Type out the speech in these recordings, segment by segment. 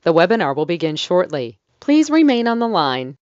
The webinar will begin shortly. Please remain on the line.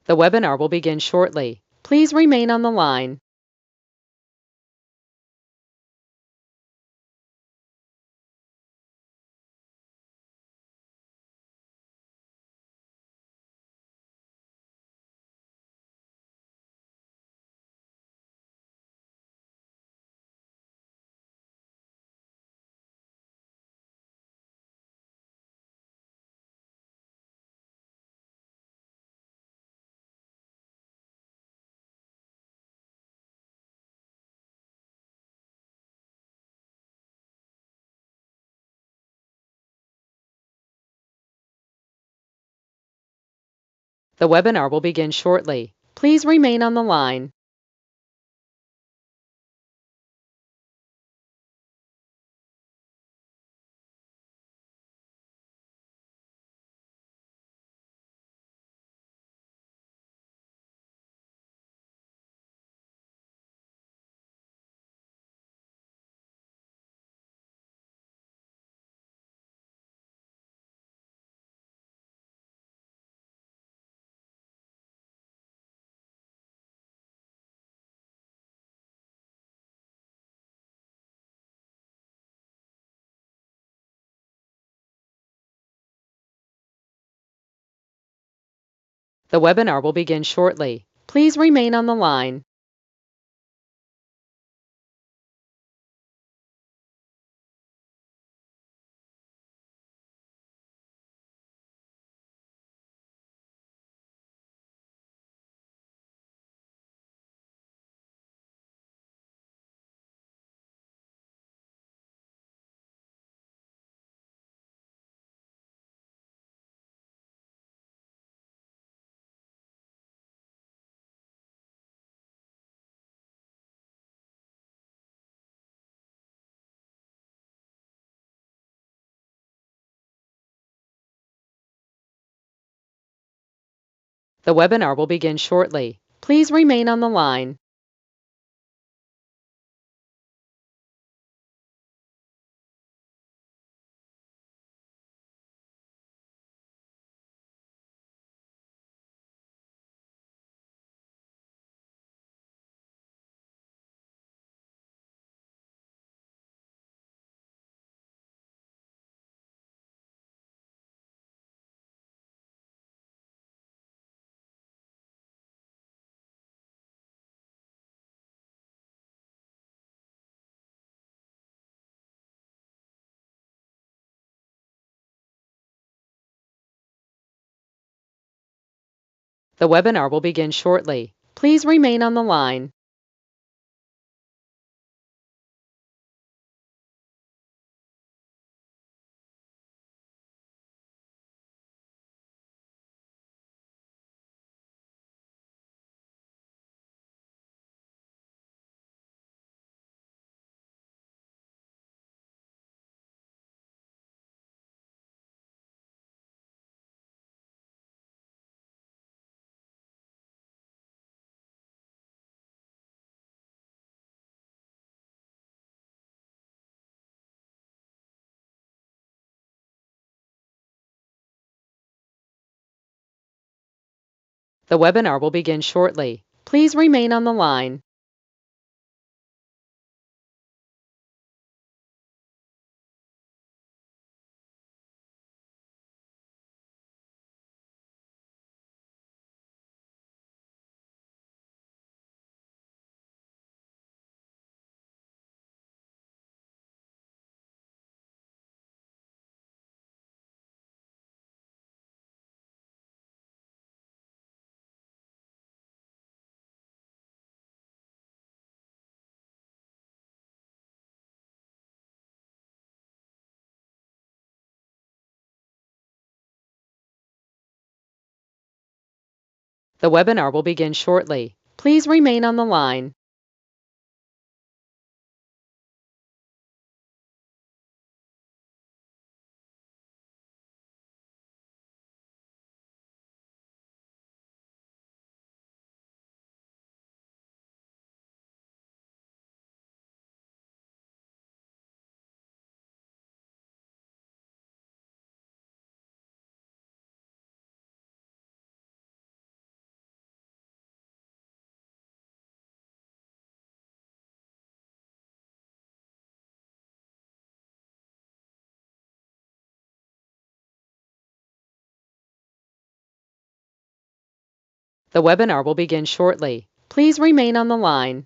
The webinar will begin shortly. Please remain on the line. The webinar will begin shortly. Please remain on the line. The webinar will begin shortly. Please remain on the line. The webinar will begin shortly. Please remain on the line. The webinar will begin shortly. Please remain on the line. The webinar will begin shortly. Please remain on the line. The webinar will begin shortly. Please remain on the line. The webinar will begin shortly. Please remain on the line.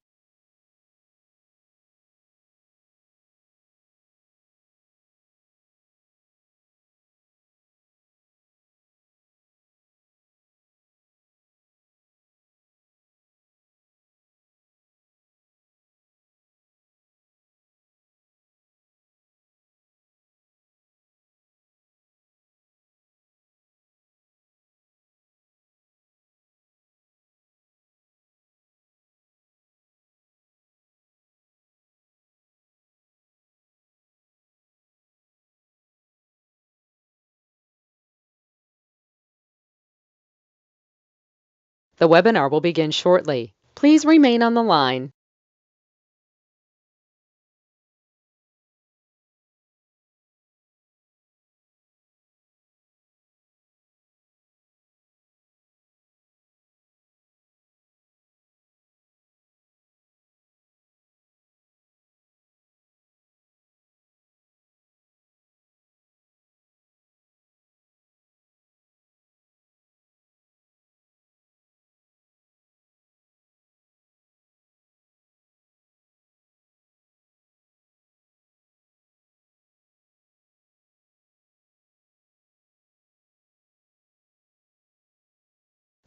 The webinar will begin shortly. Please remain on the line.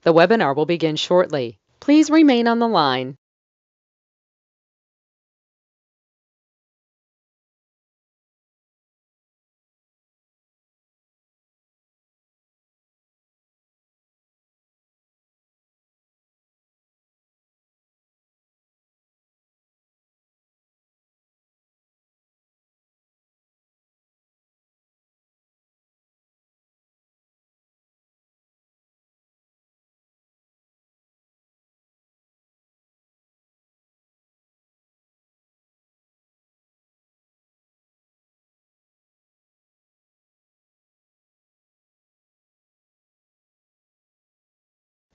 The webinar will begin shortly. Please remain on the line.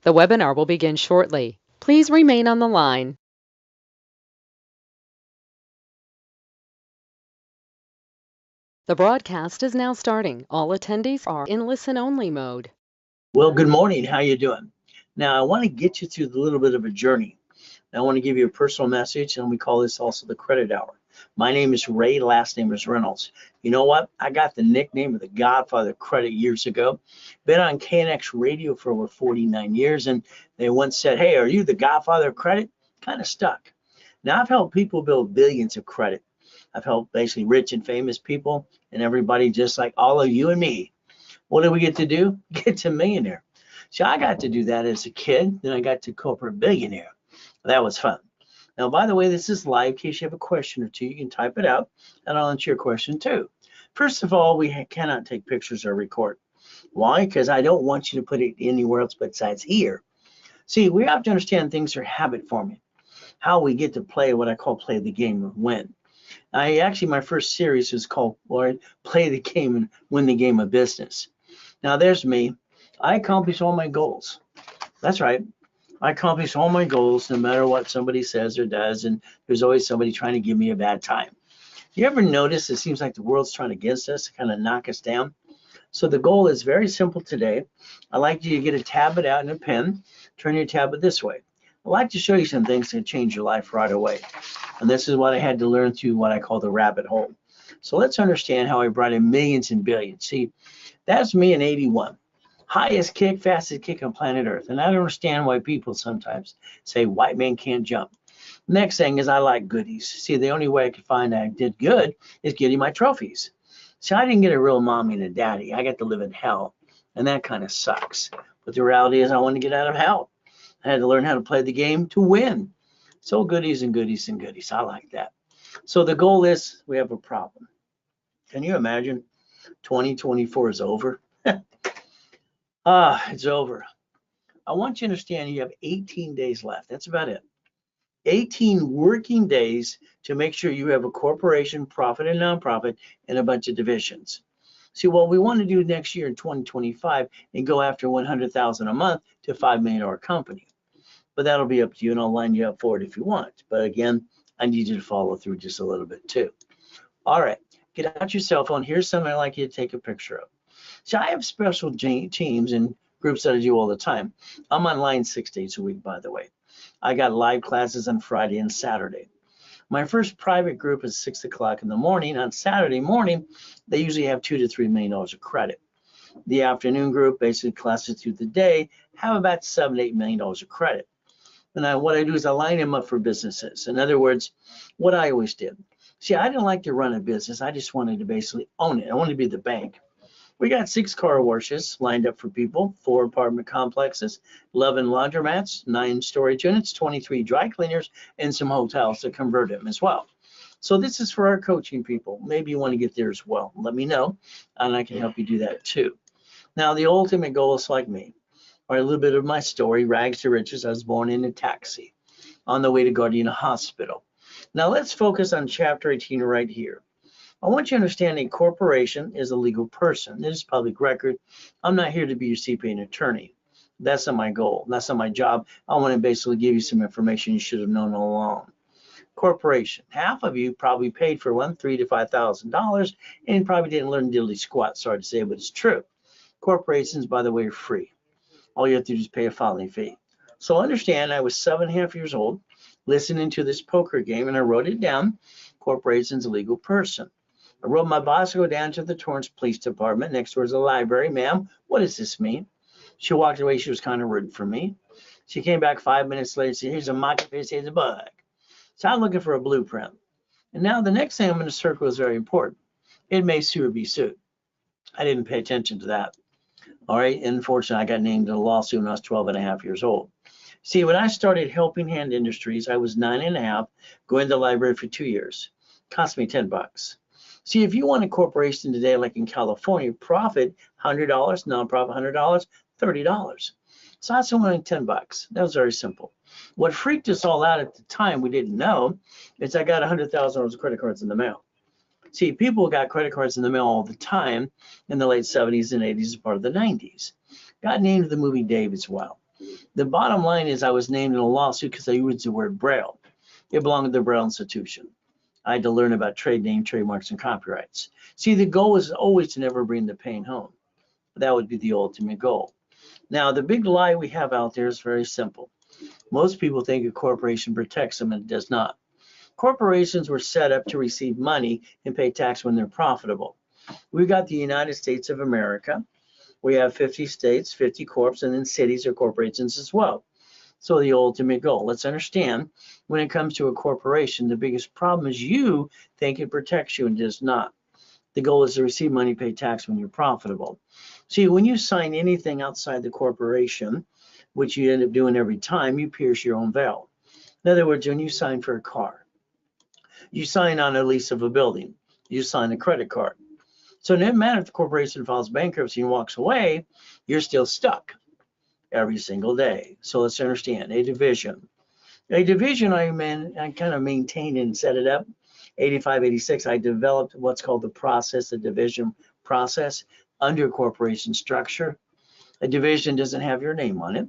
The webinar will begin shortly. Please remain on the line. The broadcast is now starting. All attendees are in listen-only mode. Well, good morning. How you doing? Now, I want to get you through a little bit of a journey. I want to give you a personal message, and we call this also the Credit Hour. My name is Ray. Last name is Reynolds. You know what? I got the nickname of the Godfather of Credit years ago. Been on KNX Radio for over 49 years, and they once said, "Hey, are you the Godfather of Credit?" Kind of stuck. Now, I've helped people build billions of credit. I've helped basically rich and famous people and everybody just like all of you and me. What do we get to do? Get to millionaire. So I got to do that as a kid. Then I got to corporate billionaire. That was fun. Now, by the way, this is live. In case you have a question or two, you can type it out, and I'll answer your question too. First of all, we cannot take pictures or record. Why? Because I don't want you to put it anywhere else besides here. See, we have to understand things are habit forming. How we get to play what I call play the game and win. My first series is called Play the Game and Win the Game of Business. Now, there's me. I accomplish all my goals. That's right. I accomplish all my goals no matter what somebody says or does, and there's always somebody trying to give me a bad time. You ever notice it seems like the world's trying against us to kind of knock us down? So the goal is very simple today. I'd like you to get a tablet out and a pen. Turn your tablet this way. I'd like to show you some things that change your life right away. And this is what I had to learn through what I call the rabbit hole. So let's understand how I brought in millions and billions. See, that's me in 81. Highest kick, fastest kick on planet Earth. And I don't understand why people sometimes say white man can't jump. Next thing is I like goodies. See, the only way I could find I did good is getting my trophies. See, I didn't get a real mommy and a daddy. I got to live in hell. And that kind of sucks. But the reality is I want to get out of hell. I had to learn how to play the game to win. So goodies and goodies and goodies. I like that. So the goal is we have a problem. Can you imagine 2024 is over? It's over. I want you to understand you have 18 days left. That's about it. 18 working days to make sure you have a corporation, profit and nonprofit, and a bunch of divisions. See, what we want to do next year in 2025 and go after 100,000 a month to a $5 million company. But that'll be up to you, and I'll line you up for it if you want. But again, I need you to follow through just a little bit too. All right, get out your cell phone. Here's something I'd like you to take a picture of. So I have special teams and groups that I do all the time. I'm online 6 days a week, by the way. I got live classes on Friday and Saturday. My first private group is 6 o'clock in the morning. On Saturday morning, they usually have $2 to $3 million of credit. The afternoon group, basically classes through the day, have about $7 to $8 million of credit. And what I do is I line them up for businesses. In other words, what I always did. See, I didn't like to run a business. I just wanted to basically own it. I wanted to be the bank. We got 6 car washes lined up for people, 4 apartment complexes, 11 laundromats, 9 storage units, 23 dry cleaners, and some hotels to convert them as well. So this is for our coaching people. Maybe you want to get there as well. Let me know, and I can help you do that too. Now, the ultimate goal is like me. All right, a little bit of my story, rags to riches. I was born in a taxi on the way to Gardena Hospital. Now, let's focus on chapter 18 right here. I want you to understand a corporation is a legal person. This is public record. I'm not here to be your CPA and attorney. That's not my goal. That's not my job. I want to basically give you some information you should have known all along. Corporation. Half of you probably paid for one, $3,000 to $5,000, and probably didn't learn diddly squat. Sorry to say, but it's true. Corporations, by the way, are free. All you have to do is pay a filing fee. So understand, I was 7.5 years old, listening to this poker game, and I wrote it down. Corporation's a legal person. I wrote my boss go down to the Torrance Police Department. Next door is a library. Ma'am, what does this mean? She walked away. She was kind of rude for me. She came back 5 minutes later and said, here's a monkey fish, here's a bug. So I'm looking for a blueprint. And now the next thing I'm going to circle is very important. It may sue or be sued. I didn't pay attention to that. All right. Unfortunately, I got named in a lawsuit when I was 12.5 years old. See, when I started Helping Hand Industries, I was 9.5, going to the library for 2 years. Cost me $10. See, if you want a corporation today, like in California, profit $100, nonprofit $100, $30. So that's only $10. That was very simple. What freaked us all out at the time, we didn't know, is I got $100,000 of credit cards in the mail. See, people got credit cards in the mail all the time in the late 70s and 80s as part of the 90s. Got named the movie Dave as well. The bottom line is I was named in a lawsuit because I used the word Braille. It belonged to the Braille Institution. I had to learn about trade name, trademarks, and copyrights. See, the goal is always to never bring the pain home. That would be the ultimate goal. Now, the big lie we have out there is very simple. Most people think a corporation protects them, and it does not. Corporations were set up to receive money and pay tax when they're profitable. We've got the United States of America. We have 50 states, 50 corps, and then cities or corporations as well. So the ultimate goal. Let's understand, when it comes to a corporation, the biggest problem is you think it protects you and does not. The goal is to receive money, pay tax when you're profitable. See, when you sign anything outside the corporation, which you end up doing every time, you pierce your own veil. In other words, when you sign for a car, you sign on a lease of a building, you sign a credit card. So no matter if the corporation files bankruptcy and walks away, you're still stuck every single day. So let's understand a division. A division I kind of maintained and set it up. 85, 86, I developed what's called the process, the division process under corporation structure. A division doesn't have your name on it.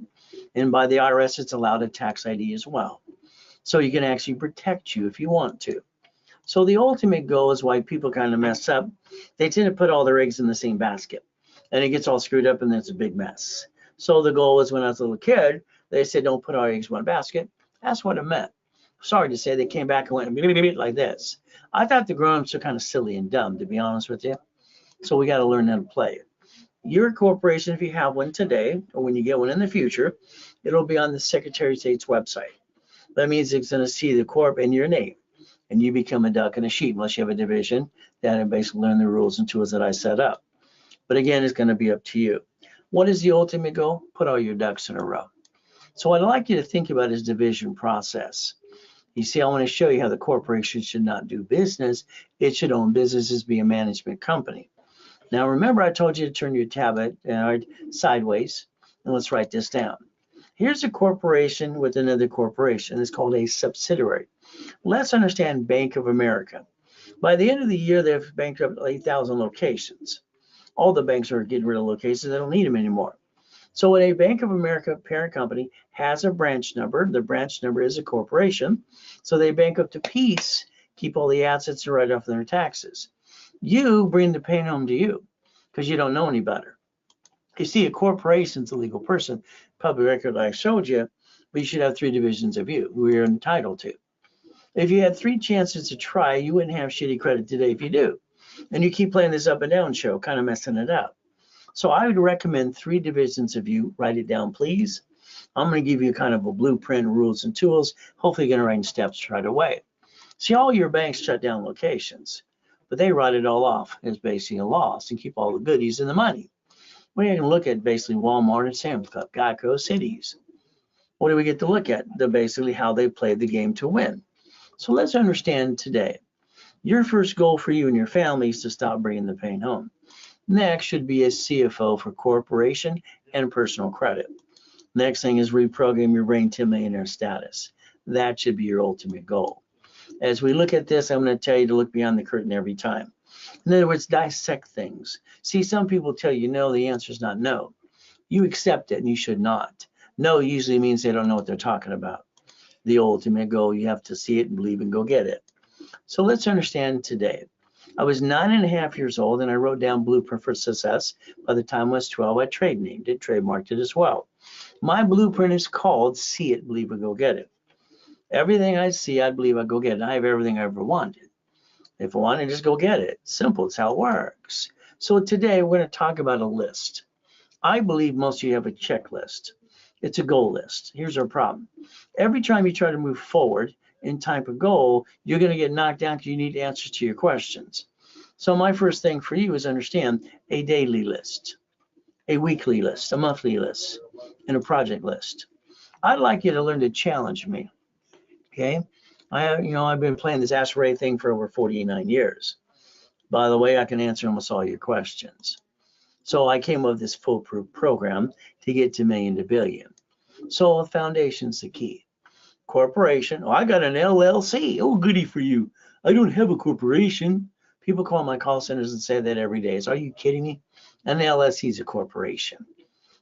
And by the IRS, it's allowed a tax ID as well. So you can actually protect you if you want to. So the ultimate goal is why people kind of mess up. They tend to put all their eggs in the same basket, and it gets all screwed up, and then it's a big mess. So the goal was when I was a little kid, they said, don't put all your eggs in one basket. That's what it meant. Sorry to say, they came back and went like this. I thought the grown-ups are kind of silly and dumb, to be honest with you. So we got to learn how to play it. Your corporation, if you have one today, or when you get one in the future, it'll be on the Secretary of State's website. That means it's going to see the corp and your name, and you become a duck and a sheep unless you have a division that basically learn the rules and tools that I set up. But again, it's going to be up to you. What is the ultimate goal? Put all your ducks in a row. So what I'd like you to think about is division process. You see, I want to show you how the corporation should not do business. It should own businesses, be a management company. Now, remember I told you to turn your tablet sideways, and let's write this down. Here's a corporation with another corporation. It's called a subsidiary. Let's understand Bank of America. By the end of the year, they've bankrupt 8,000 locations. All the banks are getting rid of locations. They don't need them anymore. So when a Bank of America parent company has a branch number, the branch number is a corporation. So they bank up to peace, keep all the assets and write off their taxes. You bring the pain home to you because you don't know any better. You see, a corporation's a legal person, public record like I showed you, but you should have 3 divisions of you who you're entitled to. If you had 3 chances to try, you wouldn't have shitty credit today if you do. And you keep playing this up and down show, kind of messing it up. So I would recommend 3 divisions of you. Write it down, please. I'm going to give you kind of a blueprint, rules, and tools. Hopefully you're going to write in steps right away. See, all your banks shut down locations, but they write it all off as basically a loss and keep all the goodies and the money. We can look at basically Walmart and Sam's Club, Geico, Cities. What do we get to look at? Basically how they played the game to win. So let's understand today. Your first goal for you and your family is to stop bringing the pain home. Next should be a CFO for corporation and personal credit. Next thing is reprogram your brain to millionaire status. That should be your ultimate goal. As we look at this, I'm going to tell you to look beyond the curtain every time. In other words, dissect things. See, some people tell you no, the answer is not no. You accept it and you should not. No usually means they don't know what they're talking about. The ultimate goal, you have to see it and believe and go get it. So let's understand today. I was 9.5 years old and I wrote down Blueprint for Success. By the time I was 12, I trade named it, trademarked it as well. My blueprint is called See It, Believe It, Go Get It. Everything I see, I believe I go get it. I have everything I ever wanted. If I want to just go get it. Simple, it's how it works. So today we're going to talk about a list. I believe most of you have a checklist. It's a goal list. Here's our problem. Every time you try to move forward in type of goal, you're going to get knocked down because you need answers to your questions. So my first thing for you is understand a daily list, a weekly list, a monthly list, and a project list. I'd like you to learn to challenge me. Okay, I've been playing this Ask Ray thing for over 49 years. By the way, I can answer almost all your questions. So I came up with this foolproof program to get to million to billion. So the foundation's the key. Corporation, I got an LLC. Oh, goody for you. I don't have a corporation. People call my call centers and say that every day. Are you kidding me? An LLC is a corporation.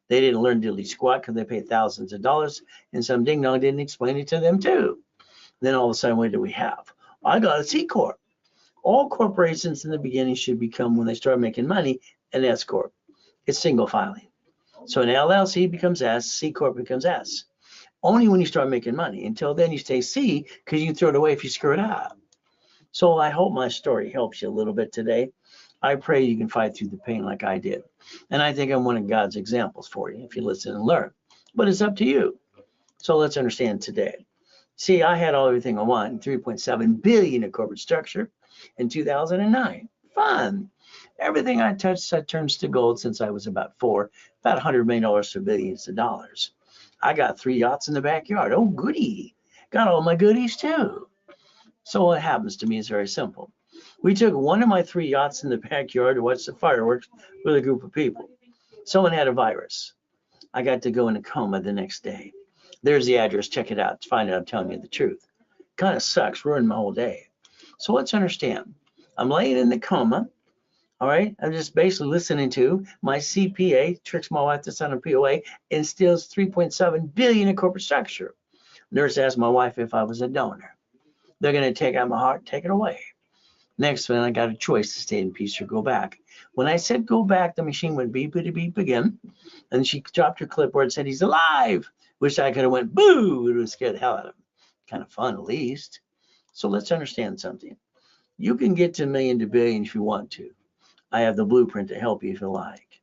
They didn't learn diddly squat because they pay thousands of dollars, and some ding dong didn't explain it to them too. Then all of a sudden, what do we have? I got a C Corp. All corporations in the beginning should become, when they start making money, an S Corp. It's single filing. So an LLC becomes S, C Corp becomes S. Only when you start making money. Until then, you stay C because you can throw it away if you screw it up. So I hope my story helps you a little bit today. I pray you can fight through the pain like I did. And I think I'm one of God's examples for you if you listen and learn. But it's up to you. So let's understand today. See, I had everything I want, 3.7 billion in corporate structure in 2009. Fun. Everything I touched turns to gold since I was about 4, about $100 million to billions of dollars. I got 3 yachts in the backyard. Oh, goody. Got all my goodies too. So what happens to me is very simple. We took one of my 3 yachts in the backyard to watch the fireworks with a group of people. Someone had a virus. I got to go in a coma the next day. There's the address. Check it out. Find out I'm telling you the truth. Kind of sucks. Ruined my whole day. So let's understand. I'm laying in the coma. All right. I'm just basically listening to my CPA tricks my wife to sign a POA and steals 3.7 billion in corporate structure. Nurse asked my wife if I was a donor. They're going to take out my heart, take it away. Next one, I got a choice to stay in peace or go back. When I said go back, the machine went beep, beep, beep again. And she dropped her clipboard and said, he's alive. Wish I could have went boo. It would scare the hell out of him. Kind of fun, at least. So let's understand something. You can get to million to billion if you want to. I have the blueprint to help you if you like.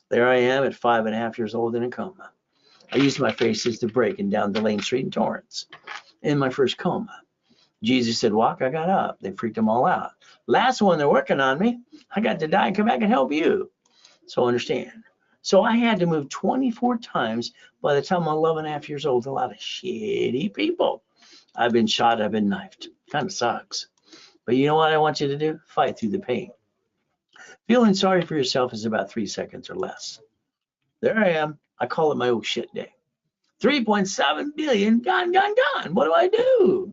There I am at 5.5 years old in a coma. I used my faces to breaking down Delane Street in Torrance in my first coma. Jesus said, walk, I got up. They freaked them all out. Last one, they're working on me. I got to die and come back and help you. So understand. So I had to move 24 times by the time I'm 11 and a half years old. A lot of shitty people. I've been shot, I've been knifed. Kind of sucks. But you know what I want you to do? Fight through the pain. Feeling sorry for yourself is about 3 seconds or less. There I am. I call it my oh shit day. 3.7 billion gone, gone, gone. What do I do?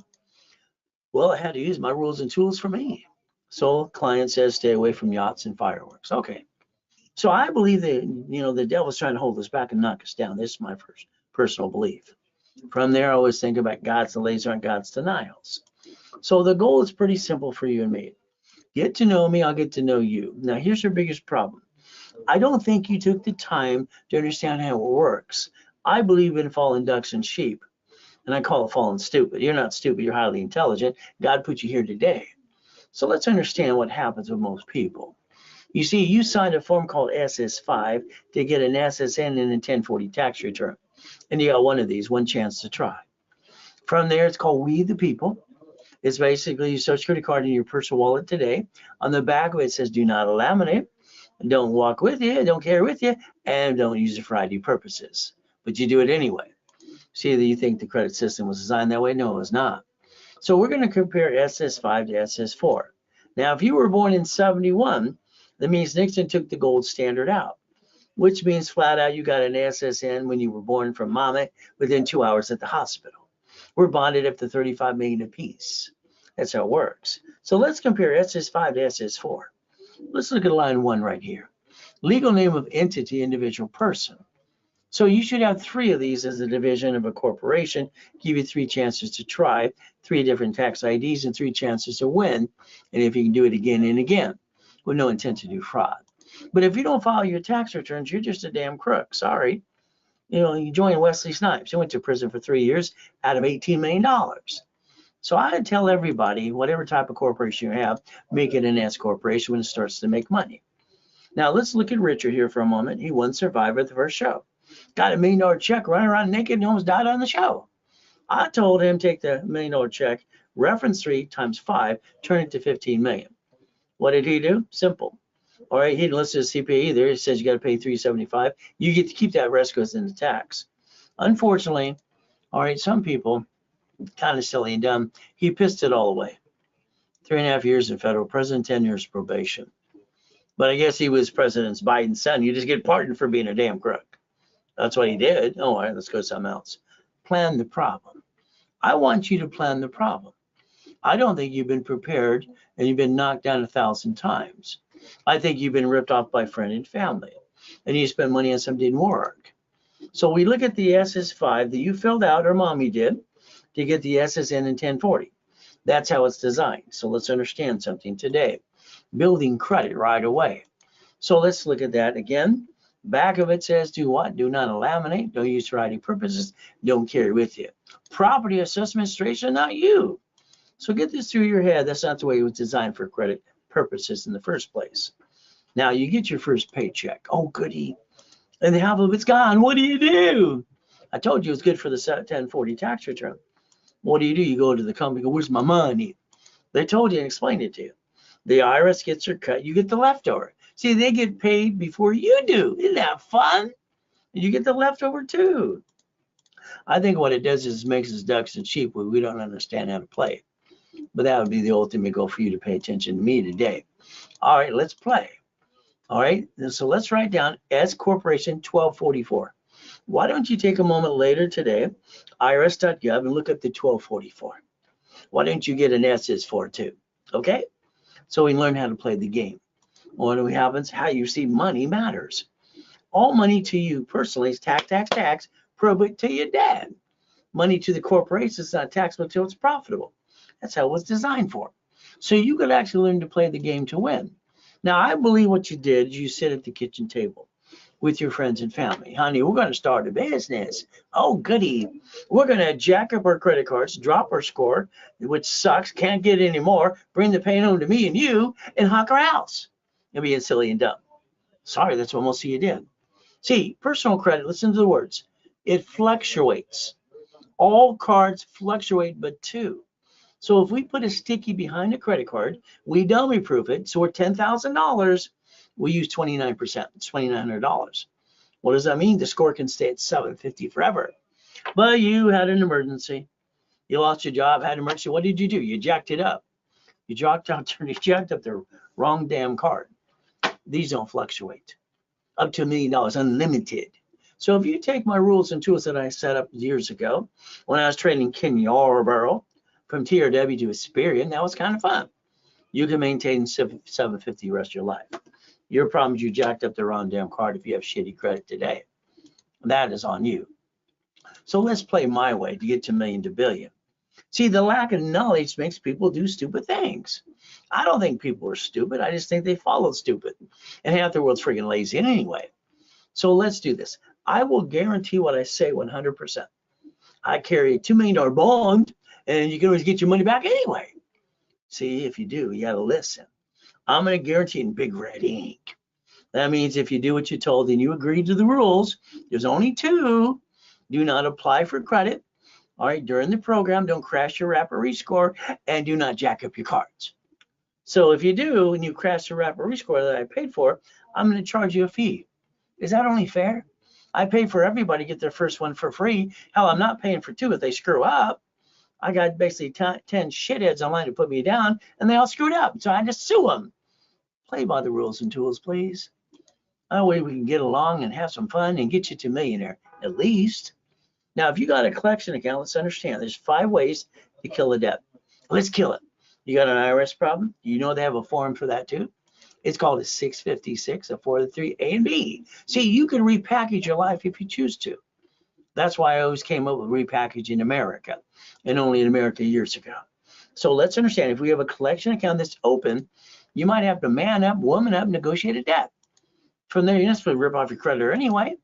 Well, I had to use my rules and tools for me. So client says stay away from yachts and fireworks. Okay. So I believe that the devil's trying to hold us back and knock us down. This is my first personal belief. From there, I always think about God's delays aren't God's denials. So the goal is pretty simple for you and me. Get to know me, I'll get to know you. Now, here's your biggest problem. I don't think you took the time to understand how it works. I believe in fallen ducks and sheep, and I call it fallen stupid. You're not stupid, you're highly intelligent. God put you here today. So let's understand what happens with most people. You see, you signed a form called SS5 to get an SSN and a 1040 tax return. And you got one of these, one chance to try. From there, it's called We the People. It's basically your Social Security card in your personal wallet today. On the back of it, it says do not laminate, don't walk with you, don't carry with you, and don't use it for ID purposes. But you do it anyway. See, that you think the credit system was designed that way? No, it was not. So we're going to compare SS5 to SS4. Now, if you were born in 71, that means Nixon took the gold standard out, which means flat out you got an SSN when you were born from mama within 2 hours at the hospital. We're bonded up to 35 million apiece. That's how it works. So let's compare SS5 to SS4. Let's look at line 1 right here. Legal name of entity, individual person. So you should have 3 of these as a division of a corporation, give you 3 chances to try, 3 different tax IDs and 3 chances to win. And if you can do it again and again with no intent to do fraud. But if you don't file your tax returns, you're just a damn crook. Sorry. You joined Wesley Snipes. He went to prison for 3 years out of $18 million. So I tell everybody, whatever type of corporation you have, make it an S corporation when it starts to make money. Now let's look at Richard here for a moment. He won Survivor at the first show. Got $1 million check, running around naked and almost died on the show. I told him take the $1 million check, reference 3 times 5, turn it to 15 million. What did he do? Simple. All right, he didn't listen to CPA either. He says you got to pay $375. You get to keep that, rest goes into tax. Unfortunately, all right, some people, kind of silly and dumb, he pissed it all away. 3.5 years in federal prison, 10 years probation. But I guess he was President Biden's son. You just get pardoned for being a damn crook. That's what he did. All right, let's go to something else. Plan the problem. I want you to plan the problem. I don't think you've been prepared and you've been knocked down 1,000 times. I think you've been ripped off by friend and family, and you spent money on something that didn't work. So we look at the SS5 that you filled out, or mommy did, to get the SSN and 1040. That's how it's designed. So let's understand something today. Building credit right away. So let's look at that again. Back of it says do what? Do not laminate, don't use for ID purposes, don't carry with you. Property assessment administration, not you. So get this through your head. That's not the way it was designed for credit purposes in the first place. Now you get your first paycheck. Oh, goody. And half of it's gone. What do you do? I told you it's good for the 1040 tax return. What do? You go to the company, go, where's my money? They told you and explained it to you. The IRS gets their cut, you get the leftover. See, they get paid before you do. Isn't that fun? You get the leftover too. I think what it does is makes us ducks and sheep when we don't understand how to play. But that would be the ultimate goal for you to pay attention to me today. All right, let's play. All right, so let's write down S Corporation 1244. Why don't you take a moment later today, irs.gov, and look up the 1244. Why don't you get an SS4 too? Okay, so we learn how to play the game. What happens? How you see money matters. All money to you personally is tax, tax, tax, probate to your dad. Money to the corporation is not taxable until it's profitable. That's how it was designed for. So you could actually learn to play the game to win. Now, I believe what you did is you sit at the kitchen table with your friends and family. Honey, we're going to start a business. Oh, goody. We're going to jack up our credit cards, drop our score, which sucks, can't get any more, bring the pain home to me and you, and hawk our house. And being silly and dumb. Sorry, that's what most of you did. See, personal credit, listen to the words. It fluctuates. All cards fluctuate but 2. So if we put a sticky behind a credit card, we dummy proof it. So we're $10,000. We use 29%. It's $2,900. What does that mean? The score can stay at 750 forever. But you had an emergency. You lost your job, had an emergency. What did you do? You jacked it up. You jacked up the wrong damn card. These don't fluctuate. Up to $1 million, unlimited. So if you take my rules and tools that I set up years ago, when I was trading Ken Yarborough from TRW to Experian, that was kind of fun. You can maintain 750 the rest of your life. Your problem is you jacked up the wrong damn card if you have shitty credit today. That is on you. So let's play my way to get to million to billion. See, the lack of knowledge makes people do stupid things. I don't think people are stupid. I just think they follow stupid. And half the world's freaking lazy anyway. So let's do this. I will guarantee what I say 100%. I carry a $2 million bond, and you can always get your money back anyway. See, if you do, you got to listen. I'm going to guarantee in big red ink. That means if you do what you're told and you agree to the rules, there's only two. Do not apply for credit. All right, during the program, don't crash your wrap or rescore, and do not jack up your cards. So if you do, and you crash the wrap or rescore that I paid for, I'm going to charge you a fee. Is that only fair? I pay for everybody to get their first one for free. Hell, I'm not paying for two if they screw up. I got basically 10 shitheads online to put me down, and they all screwed up. So I had to sue them. Play by the rules and tools, please. That way we can get along and have some fun and get you to millionaire, at least. Now, if you got a collection account, let's understand there's 5 ways to kill a debt. Let's kill it. You got an IRS problem? You know they have a form for that too. It's called a 656, a 403 A and B. See, you can repackage your life if you choose to. That's why I always came up with repackaging America, and only in America years ago. So let's understand, if we have a collection account that's open, you might have to man up, woman up, negotiate a debt. From there, you're not supposed to rip off your creditor anyway.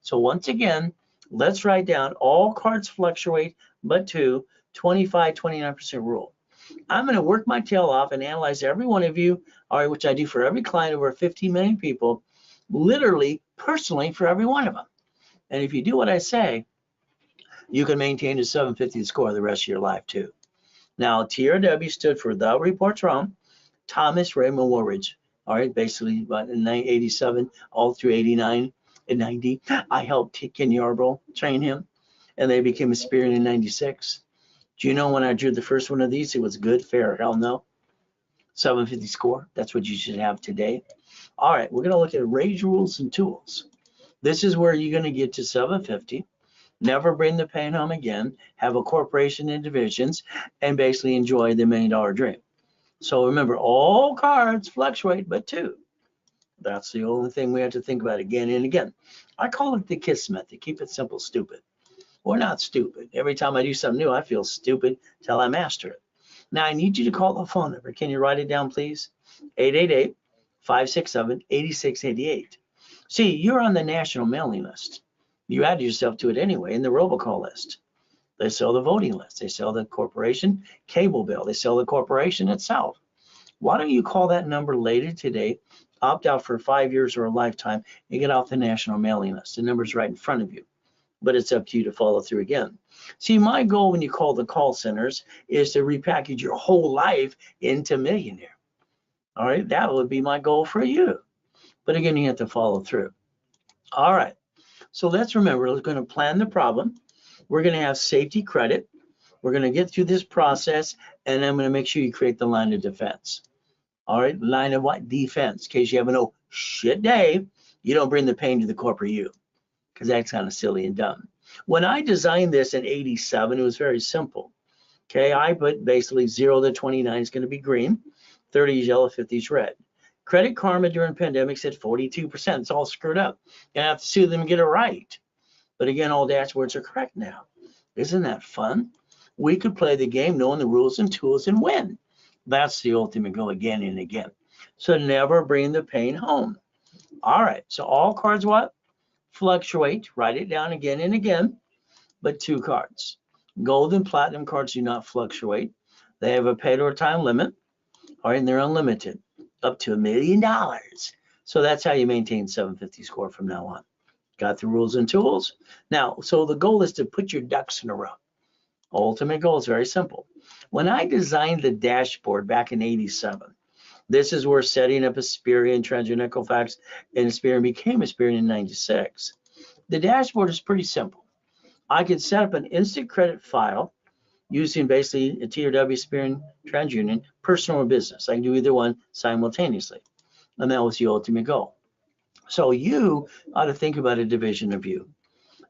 So once again, let's write down all cards fluctuate, but to 25-29% rule. I'm going to work my tail off and analyze every one of you, all right, which I do for every client, over 50 million people, literally, personally, for every one of them. And if you do what I say, you can maintain a 750 score the rest of your life too. Now, TRW stood for The Report's Wrong, Thomas Raymond Woolridge. All right, basically about in 1987 all through 89 and 90. I helped Ken Yarborough train him, and they became Experian in 96. Do you know when I drew the first one of these, it was good, fair, hell no. 750 score, that's what you should have today. All right, we're gonna look at rage rules and tools. This is where you're gonna get to 750, never bring the pain home again, have a corporation in divisions, and basically enjoy the $1 million dream. So remember, all cards fluctuate, but two. That's the only thing we have to think about again and again. I call it the KISS method. Keep it simple, stupid. We're not stupid. Every time I do something new, I feel stupid till I master it. Now, I need you to call the phone number. Can you write it down, please? 888-567-8688. See, you're on the national mailing list. You added yourself to it anyway in the robocall list. They sell the voting list. They sell the corporation cable bill. They sell the corporation itself. Why don't you call that number later today, opt out for 5 years or a lifetime, and get off the national mailing list? The number's right in front of you, but it's up to you to follow through again. See, my goal when you call the call centers is to repackage your whole life into millionaire. All right, that would be my goal for you. But again, you have to follow through. All right, so let's remember, we're going to plan the problem. We're going to have safety credit. We're going to get through this process, and I'm going to make sure you create the line of defense. All right, line of what? Defense. In case you have an oh shit day, you don't bring the pain to the corporate you, because that's kind of silly and dumb. When I designed this in 87, it was very simple. Okay, I put basically 0 to 29 is going to be green, 30 is yellow, 50 is red. Credit Karma during pandemic said 42%. It's all screwed up. You have to sue them and get it right. But again, all dashboards are correct now. Isn't that fun? We could play the game knowing the rules and tools and win. That's the ultimate goal again and again. So never bring the pain home. All right, so all cards what? Fluctuate. Write it down again and again, but 2 cards. Gold and platinum cards do not fluctuate. They have a pay or time limit, all right, and they're unlimited, up to $1 million. So that's how you maintain 750 score from now on. Got the rules and tools. Now, so the goal is to put your ducks in a row. Ultimate goal is very simple. When I designed the dashboard back in 87, This is where setting up Experian, TransUnion, Equifax, and Experian became Experian in '96. The dashboard is pretty simple. I could set up an instant credit file using basically a TRW, Experian, TransUnion, personal or business. I can do either one simultaneously. And that was the ultimate goal. So you ought to think about a division of you.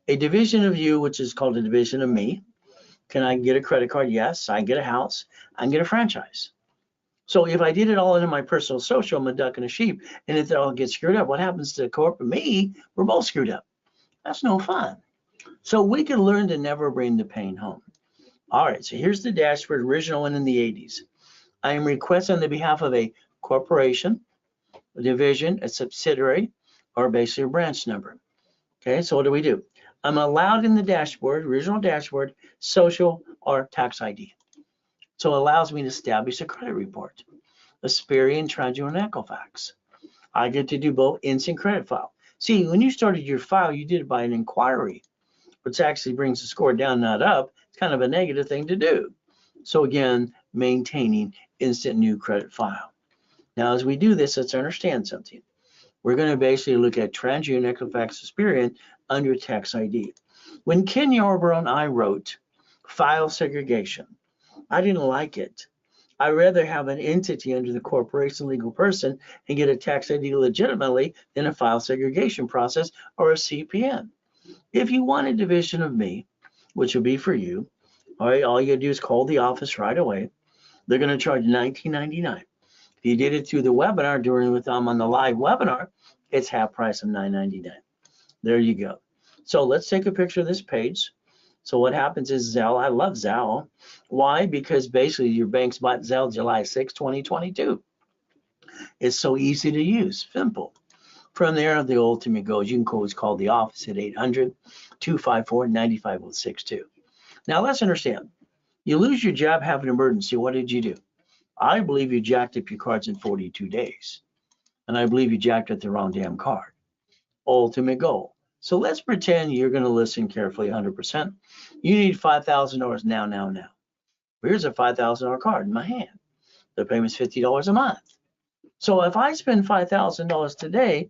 A division of you, which is called a division of me. Can I get a credit card? Yes. I can get a house. I can get a franchise. So if I did it all into my personal social, I'm a duck and a sheep. And if it all gets screwed up, what happens to corporate me? We're both screwed up. That's no fun. So we can learn to never bring the pain home. All right, so here's the dashboard, original one in the 80s. I am requesting on the behalf of a corporation, a division, a subsidiary, or basically a branch number. Okay, so what do? I'm allowed in the dashboard, original dashboard, social or tax ID. So it allows me to establish a credit report, Experian, TransUnion, Equifax. I get to do both instant credit file. See, when you started your file, you did it by an inquiry, which actually brings the score down, not up. It's kind of a negative thing to do. So again, maintaining instant new credit file. Now, as we do this, let's understand something. We're going to basically look at TransUnion, Equifax, Experian under tax ID. When Ken Yarborough and I wrote file segregation, I didn't like it. I'd rather have an entity under the corporation legal person and get a tax ID legitimately than a file segregation process or a CPN. If you want a division of me, which would be for you, all right, all you gotta do is call the office right away. They're gonna charge $19.99. If you did it through the webinar on the live webinar, it's half price of $9.99. There you go. So let's take a picture of this page. So what happens is Zelle, I love Zelle. Why? Because basically your bank's bought Zelle July 6, 2022. It's so easy to use, simple. From there, the ultimate goes, you can always call the office at 800-254-9562. Now let's understand, you lose your job, have an emergency, what did you do? I believe you jacked up your cards in 42 days. And I believe you jacked up the wrong damn card. Ultimate goal. So let's pretend you're going to listen carefully 100%. You need $5,000 now. Here's a $5,000 card in my hand. The payment's $50 a month. So if I spend $5,000 today,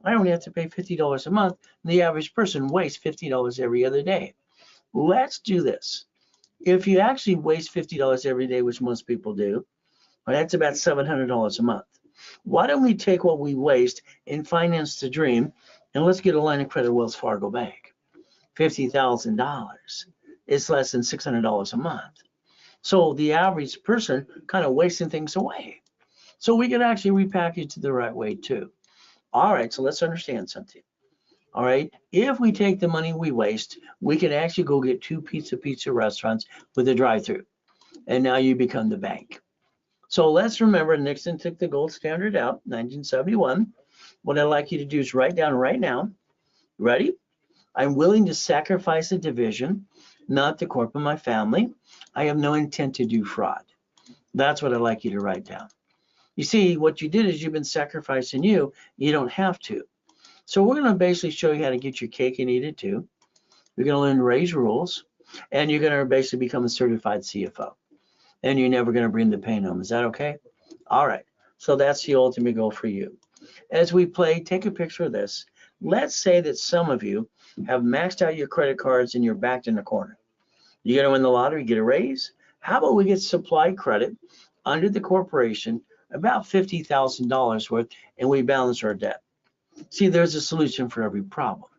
I only have to pay $50 a month. And the average person wastes $50 every other day. Let's do this. If you actually waste $50 every day, which most people do, well, that's about $700 a month. Why don't we take what we waste and finance the dream, and let's get a line of credit at Wells Fargo Bank. $50,000 is less than $600 a month. So the average person kind of wasting things away. So we can actually repackage it the right way too. All right, so let's understand something. All right, if we take the money we waste, we can actually go get 2 pizza restaurants with a drive-through. And now you become the bank. So let's remember Nixon took the gold standard out, 1971. What I'd like you to do is write down right now. Ready? I'm willing to sacrifice a division, not the corp of my family. I have no intent to do fraud. That's what I'd like you to write down. You see, what you did is you've been sacrificing you. You don't have to. So we're going to basically show you how to get your cake and eat it too. You're going to learn Ray's rules, and you're going to basically become a certified CFO. And you're never going to bring the pain home. Is that okay? All right. So that's the ultimate goal for you. As we play, take a picture of this. Let's say that some of you have maxed out your credit cards and you're backed in the corner. You're going to win the lottery, get a raise. How about we get supply credit under the corporation, about $50,000 worth, and we balance our debt? See, there's a solution for every problem.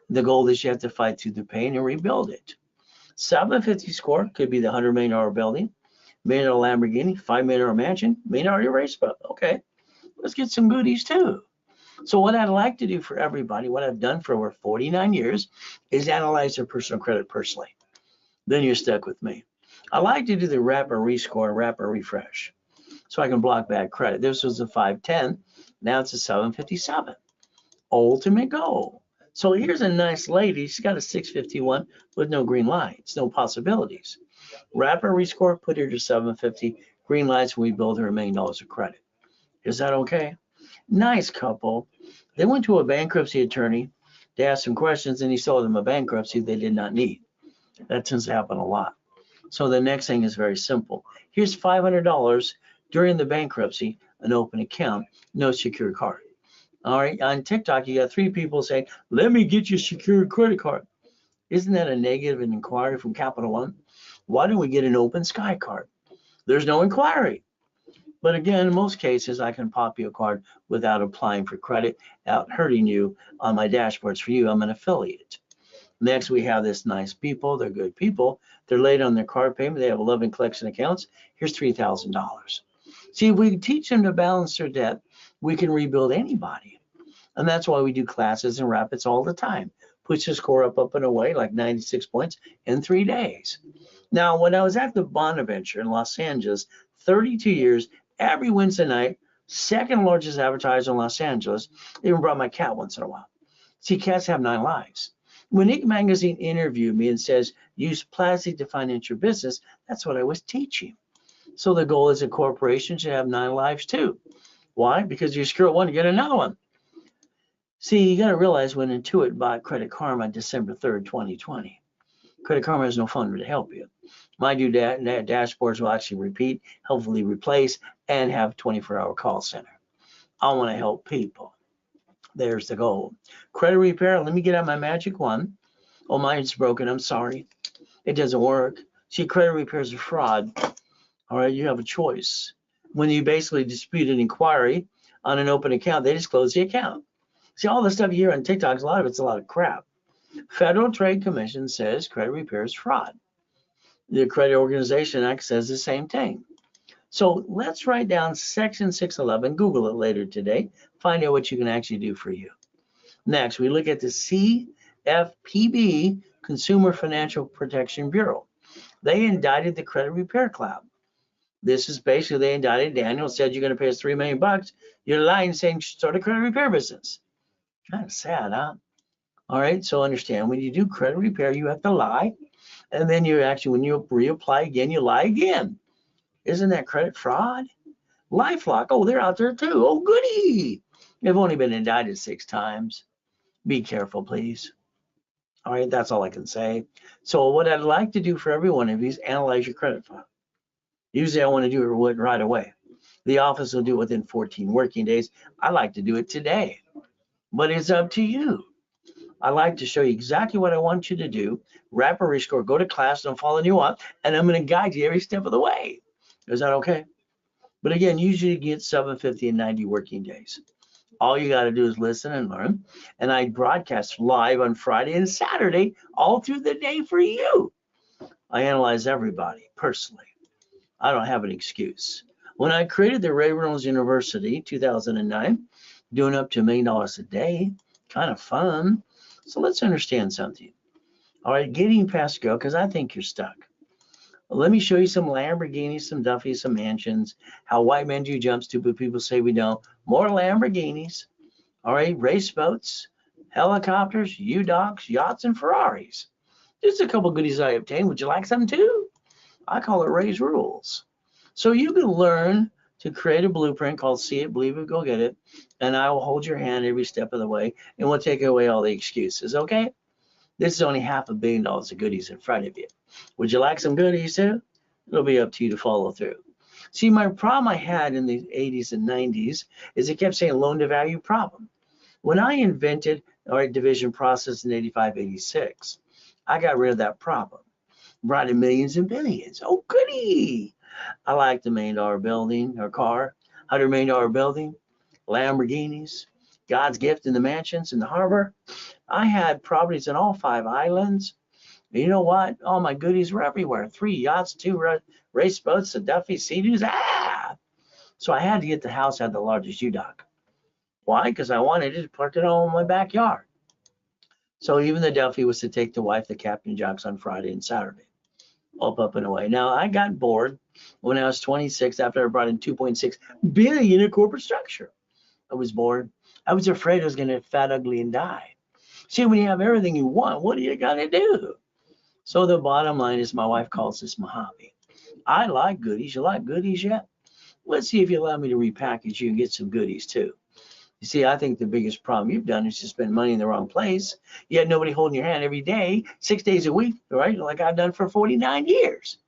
The goal is you have to fight through the pain and rebuild it. 750 score could be the $100 million building, $1 million Lamborghini, $5 million mansion, $1 million race boat. Okay, let's get some goodies too. So what I'd like to do for everybody, what I've done for over 49 years, is analyze their personal credit personally. Then you're stuck with me. I like to do the wrap and rescore, wrap and refresh, so I can block bad credit. This was a 510, now it's a 757. Ultimate goal. So here's a nice lady. She's got a 651 with no green lights, no possibilities. Wrap and rescore, put her to 750. Green lights, we build her $1 million of credit. Is that okay? Nice couple. They went to a bankruptcy attorney to ask some questions, and he sold them a bankruptcy they did not need. That tends to happen a lot. So the next thing is very simple. Here's $500 during the bankruptcy, an open account, no secure card. All right, on TikTok, you got 3 people saying, let me get you a secure credit card. Isn't that a negative inquiry from Capital One? Why don't we get an open sky card? There's no inquiry. But again, in most cases, I can pop you a card without applying for credit, without hurting you on my dashboards for you. I'm an affiliate. Next, we have this nice people. They're good people. They're late on their card payment. They have 11 collection accounts. Here's $3,000. See, if we teach them to balance their debt, we can rebuild anybody. And that's why we do classes and rapids all the time. Puts your score up and away like 96 points in 3 days. Now, when I was at the Bonaventure in Los Angeles, 32 years, every Wednesday night, second largest advertiser in Los Angeles, even brought my cat once in a while. See, cats have 9 lives. When Inc. Magazine interviewed me and says, use plastic to finance your business, that's what I was teaching. So the goal is a corporation should have 9 lives too. Why? Because you screw one, you get another one. See, you got to realize when Intuit bought Credit Karma December 3rd, 2020, Credit Karma has no fund to help you. My new dashboards will actually repeat, hopefully replace, and have 24-hour call center. I want to help people. There's the goal. Credit repair, let me get out my magic wand. Oh, mine's broken, I'm sorry. It doesn't work. See, credit repair is a fraud. All right, you have a choice. When you basically dispute an inquiry on an open account, they just close the account. See, all the stuff you hear on TikTok, a lot of it's a lot of crap. Federal Trade Commission says credit repair is fraud. The Credit Organization Act says the same thing. So let's write down Section 611, Google it later today, find out what you can actually do for you. Next, we look at the CFPB, Consumer Financial Protection Bureau. They indicted the Credit Repair Club. This is basically, they indicted Daniel, said you're going to pay us $3 million. You're lying, saying start a credit repair business. Kind of sad, huh? All right, so understand, when you do credit repair, you have to lie. And then you actually, when you reapply again, you lie again. Isn't that credit fraud? LifeLock, oh, they're out there too. Oh, goody. They've only been indicted 6 times. Be careful, please. All right, that's all I can say. So what I'd like to do for every one of you is analyze your credit file. Usually I want to do it right away. The office will do it within 14 working days. I like to do it today, but it's up to you. I like to show you exactly what I want you to do, wrap a risk score, go to class, and I'm following you up, and I'm going to guide you every step of the way. Is that okay? But again, usually you get 750 and 90 working days. All you got to do is listen and learn. And I broadcast live on Friday and Saturday, all through the day for you. I analyze everybody personally. I don't have an excuse. When I created the Ray Reynolds University, 2009, doing up to $1 million a day, kind of fun. So let's understand something. All right, getting past go, because I think you're stuck. Let me show you some Lamborghinis, some Duffys, some mansions, how white men do jumps to, but people say we don't. More Lamborghinis, all right, race boats, helicopters, U-Docks, yachts, and Ferraris. Just a couple goodies I obtained. Would you like some too? I call it Ray's Rules. So you can learn to create a blueprint called See It, Believe It, Go Get It, and I will hold your hand every step of the way, and we'll take away all the excuses, okay? This is only $500 million of goodies in front of you. Would you like some goodies too? It'll be up to you to follow through. See, my problem I had in the 80s and 90s is it kept saying loan to value problem. When I invented our division process in 85, 86, I got rid of that problem. Brought in millions and billions. Oh, goody. I like the $1 million building or car, $100 million building, Lamborghinis, God's gift in the mansions in the harbor. I had properties in all 5 islands. And you know what? All my goodies were everywhere. 3 yachts, 2 race boats, a Duffy, Sea-Doos. So I had to get the house that had the largest U-Dock. Why? Because I wanted it parked it all in my backyard. So even the Duffy was to take the wife, the Captain Jocks, on Friday and Saturday. Up and away. Now, I got bored when I was 26 after I brought in $2.6 billion in corporate structure. I was bored. I was afraid I was going to fat, ugly, and die. See, when you have everything you want, what are you going to do? So the bottom line is my wife calls this Mojave. I like goodies. You like goodies yet? Let's see if you allow me to repackage you and get some goodies too. You see, I think the biggest problem you've done is to spend money in the wrong place. You had nobody holding your hand every day, 6 days a week, right? Like I've done for 49 years.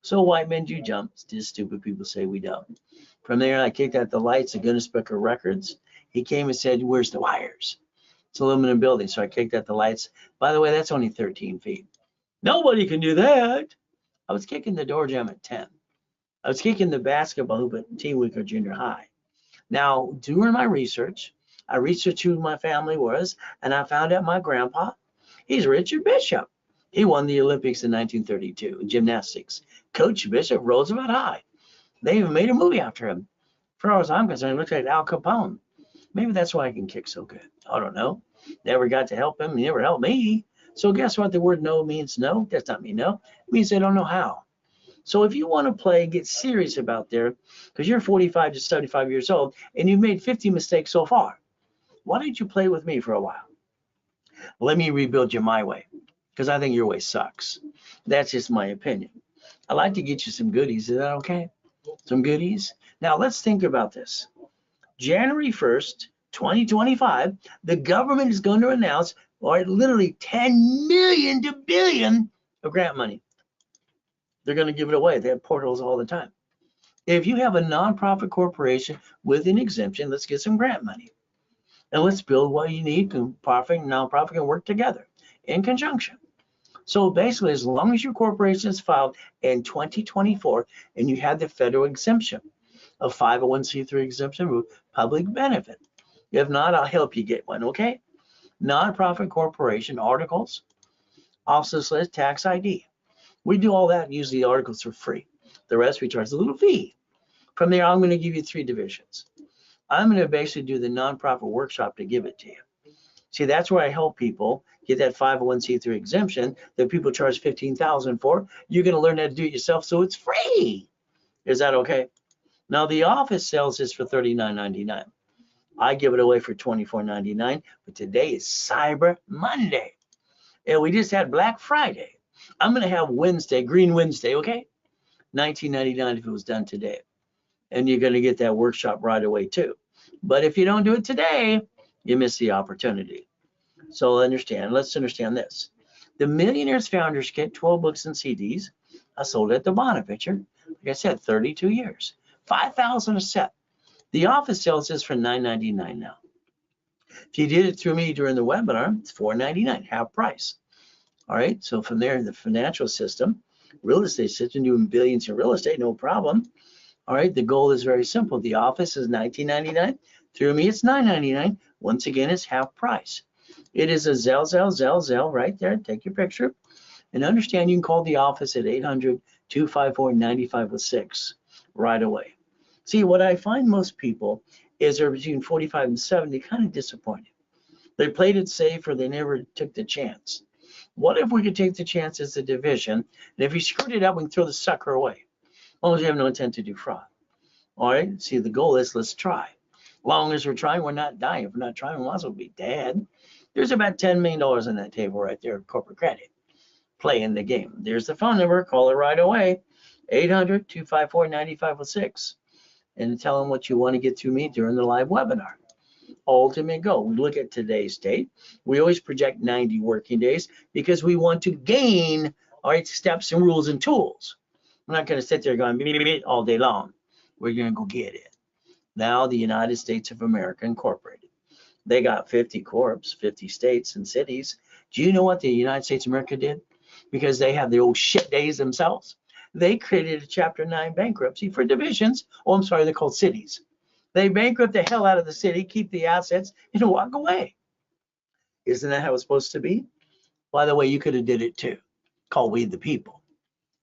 So white men do jump. Just stupid people say we don't. From there, I kicked out the lights, the Guinness Book of Records. He came and said, where's the wires? It's an aluminum building. So I kicked out the lights. By the way, that's only 13 feet. Nobody can do that. I was kicking the door jam at 10. I was kicking the basketball hoop at Tewinkle Junior High. Now, during my research, I researched who my family was, and I found out my grandpa, he's Richard Bishop. He won the Olympics in 1932 in gymnastics. Coach Bishop, Roosevelt High. They even made a movie after him. As far as I'm concerned, it looks like Al Capone. Maybe that's why I can kick so good. I don't know. Never got to help him. He never helped me. So guess what the word no means? No. That's not mean no. It means they don't know how. So if you want to play, get serious about there, because you're 45 to 75 years old and you've made 50 mistakes so far, why don't you play with me for a while? Let me rebuild you my way, because I think your way sucks. That's just my opinion. I'd like to get you some goodies. Is that okay? Some goodies? Now let's think about this. January 1st, 2025, the government is going to announce, or literally 10 million to billion of grant money. They're going to give it away. They have portals all the time. If you have a nonprofit corporation with an exemption, let's get some grant money. And let's build what you need. Profit and nonprofit can work together in conjunction. So basically, as long as your corporation is filed in 2024 and you have the federal exemption of 501c3 exemption with public benefit. If not, I'll help you get one, okay? Nonprofit corporation articles, also says tax ID. We do all that and use the articles for free. The rest we charge a little fee. From there, I'm going to give you 3 divisions. I'm going to basically do the nonprofit workshop to give it to you. See, that's where I help people get that 501c3 exemption that people charge $15,000 for. You're going to learn how to do it yourself, so it's free. Is that okay? Now, the office sells this for $39.99. I give it away for $24.99, but today is Cyber Monday. And we just had Black Friday. I'm going to have Wednesday, Green Wednesday, okay? $19.99 if it was done today. And you're going to get that workshop right away too. But if you don't do it today, you miss the opportunity. So let's understand this. The Millionaires Founders Kit, 12 books and CDs, I sold at the Bonaventure. Like I said, 32 years, $5,000 a set. The office sells this for $9.99 now. If you did it through me during the webinar, it's $4.99, half price. All right, so from there, the financial system, real estate system, doing billions in real estate, no problem. All right, the goal is very simple. The office is $19.99. Through me, it's $9.99. Once again, it's half price. It is a Zelle right there. Take your picture. And understand you can call the office at 800-254-9506 right away. See, what I find most people is they're between 45 and 70, kind of disappointed. They played it safe or they never took the chance. What if we could take the chance as a division, and if you screwed it up, we can throw the sucker away, as long as you have no intent to do fraud. All right, see, the goal is let's try. As long as we're trying, we're not dying. If we're not trying, we might as well be dead. There's about $10 million on that table right there, corporate credit. Play in the game. There's the phone number. Call it right away, 800-254-9506, and tell them what you want to get through me during the live webinar. Ultimate goal. We look at today's date. We always project 90 working days because we want to gain, all right, steps and rules and tools. We're not going to sit there going beep, beep, beep, all day long. We're going to go get it. Now, the United States of America Incorporated. They got 50 corps, 50 states and cities. Do you know what the United States of America did? Because they have their old shit days themselves. They created a Chapter 9 bankruptcy for divisions. Oh, I'm sorry, they're called cities. They bankrupt the hell out of the city, keep the assets, and walk away. Isn't that how it's supposed to be? By the way, you could have did it too. Called We the People.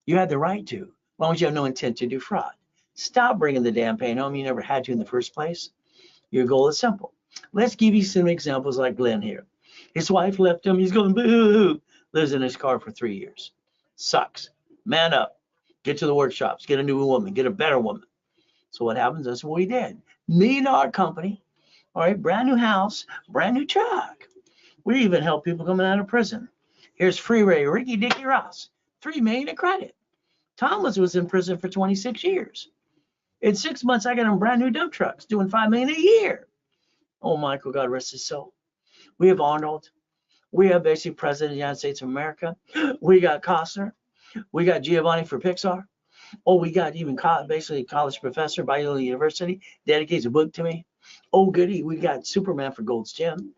You had the right to, as long as you have no intent to do fraud. Stop bringing the damn pain home. You never had to in the first place. Your goal is simple. Let's give you some examples like Glenn here. His wife left him. He's going boo-hoo. Lives in his car for 3 years. Sucks. Man up. Get to the workshops. Get a new woman. Get a better woman. So what happens? That's what we did. $1 million company. All right. Brand new house. Brand new truck. We even help people coming out of prison. Here's Free Ray, Ricky Dicky Ross. $3 million in credit. Thomas was in prison for 26 years. In 6 months, I got him brand new dump trucks doing $5 million a year. Oh, Michael, God rest his soul. We have Arnold. We have basically President of the United States of America. We got Costner. We got Giovanni for Pixar. Oh, we got even basically a college professor, Biola University, dedicates a book to me. Oh, goody, we got Superman for Gold's Gym.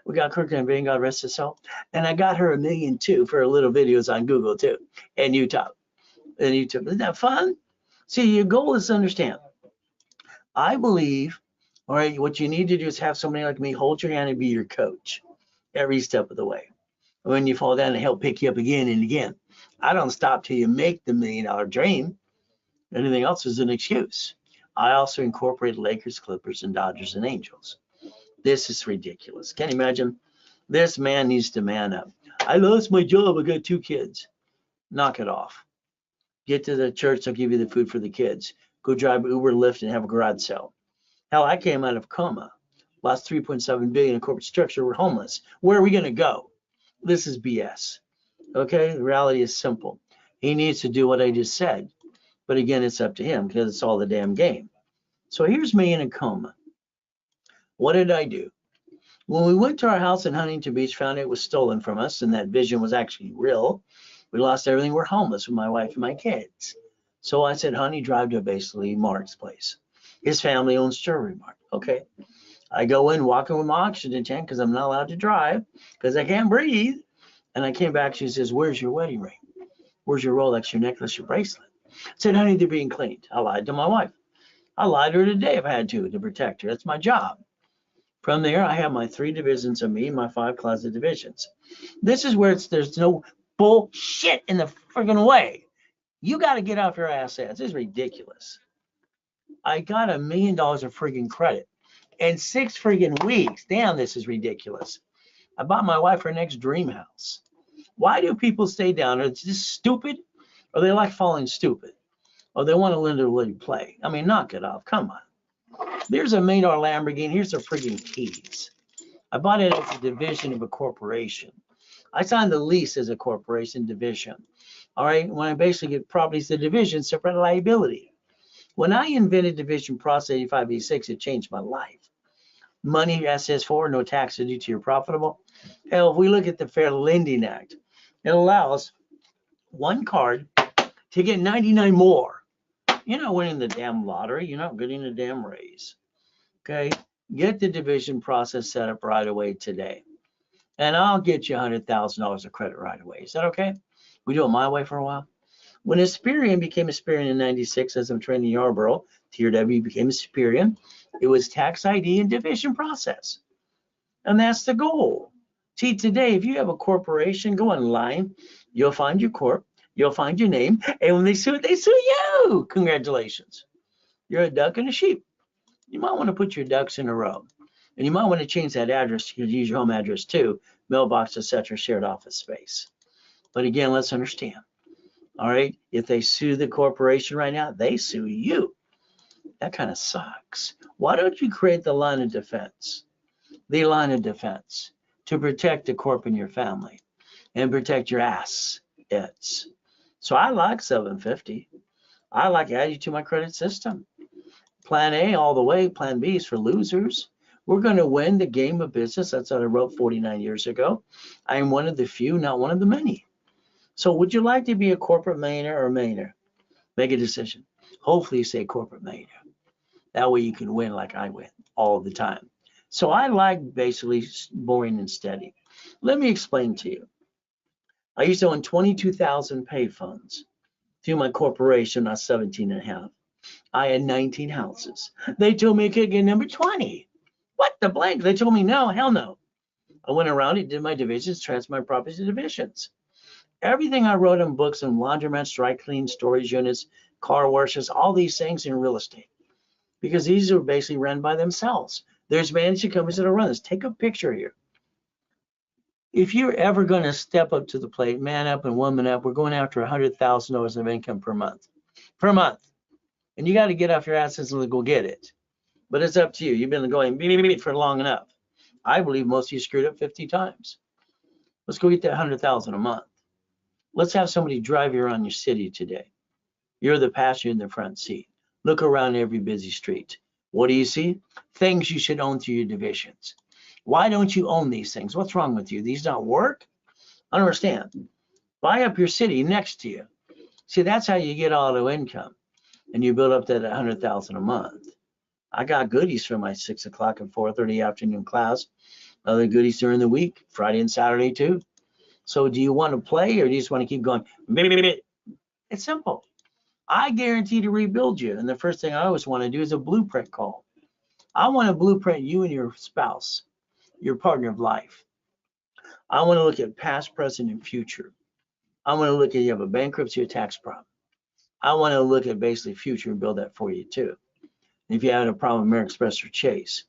We got Kirk and Van, God rest his soul. And I got her $1 million too for her little videos on Google too, and YouTube. And YouTube. Isn't that fun? See, your goal is to understand. I believe, all right, what you need to do is have somebody like me hold your hand and be your coach every step of the way. When you fall down, and help pick you up again and again. I don't stop till you make the $1 million dream. Anything else is an excuse. I also incorporate Lakers, Clippers, and Dodgers and Angels. This is ridiculous. Can't you imagine? This man needs to man up. I lost my job. I got 2 kids. Knock it off. Get to the church. They'll give you the food for the kids. Go drive Uber, Lyft, and have a garage sale. Hell, I came out of coma. Lost $3.7 billion in corporate structure. We're homeless. Where are we going to go? This is BS. Okay? The reality is simple. He needs to do what I just said. But again, it's up to him because it's all the damn game. So here's me in a coma. What did I do? When we went to our house in Huntington Beach, found it was stolen from us, and that vision was actually real. We lost everything. We're homeless with my wife and my kids. So I said, honey, drive to basically Mark's place. His family owns Jewelry Mart. Okay. I go in, walking with my oxygen tank because I'm not allowed to drive because I can't breathe. And I came back. She says, where's your wedding ring? Where's your Rolex, your necklace, your bracelet? I said, honey, they're being cleaned. I lied to my wife. I lied to her today if I had to protect her. That's my job. From there, I have my 3 divisions of me, my 5 closet divisions. This is where there's no bullshit in the friggin' way. You got to get off your ass. This is ridiculous. I got $1 million of friggin' credit in 6 friggin' weeks. Damn, this is ridiculous. I bought my wife her next dream house. Why do people stay down? Are they just stupid? Or they like falling stupid? Or they want to literally play? I mean, knock it off. Come on. There's a $1 million Lamborghini. Here's the friggin' keys. I bought it as a division of a corporation. I signed the lease as a corporation division. All right. When I basically get properties, the division, separate liability. When I invented Division Process 8586, it changed my life. Money SS4, no tax due to your profitable. Hell, if we look at the Fair Lending Act, it allows one card to get 99 more. You're not winning the damn lottery. You're not getting a damn raise. Okay. Get the division process set up right away today. And I'll get you $100,000 of credit right away. Is that okay? We do it my way for a while. When Experian became Experian in 96, as I'm training Yarborough, TRW became Experian. It was tax ID and division process. And that's the goal. See, today, if you have a corporation, go online, you'll find your corp, you'll find your name, and when they sue you. Congratulations. You're a duck and a sheep. You might want to put your ducks in a row. And you might want to change that address. You could use your home address too, mailbox, etc., shared office space. But again, let's understand. All right, if they sue the corporation right now, they sue you. That kind of sucks. Why don't you create the line of defense? The line of defense to protect the corp and your family and protect your assets. So I like 750. I like adding you to my credit system. Plan A all the way. Plan B is for losers. We're going to win the game of business. That's what I wrote 49 years ago. I am one of the few, not one of the many. So would you like to be a corporate millionaire or a millionaire? Make a decision. Hopefully you say corporate millionaire. That way you can win like I win all the time. So I like basically boring and steady. Let me explain to you. I used to own 22,000 pay funds through my corporation, not 17 and a half. I had 19 houses. They told me I could get number 20. What the blank? They told me no, hell no. I went around and did my divisions, transferred my properties to divisions. Everything I wrote in books on laundromats, dry clean, storage units, car washes, all these things in real estate. Because these are basically run by themselves. There's management companies that are run this. Take a picture here. If you're ever going to step up to the plate, man up and woman up, we're going after $100,000 of income per month. Per month. And you got to get off your asses and go get it. But it's up to you. You've been going for long enough. I believe most of you screwed up 50 times. Let's go get that $100,000 a month. Let's have somebody drive you around your city today. You're the passenger in the front seat. Look around every busy street. What do you see? Things you should own through your divisions. Why don't you own these things? What's wrong with you? These don't work? I don't understand. Buy up your city next to you. See, that's how you get auto income, and you build up that 100,000 a month. I got goodies for my 6 o'clock and 4:30 afternoon class. Other goodies during the week, Friday and Saturday too. So do you want to play, or do you just want to keep going? It's simple. I guarantee to rebuild you. And the first thing I always want to do is a blueprint call. I want to blueprint you and your spouse, your partner of life. I want to look at past, present, and future. I want to look at you have a bankruptcy or tax problem. I want to look at basically future and build that for you too. If you have a problem with American Express or Chase.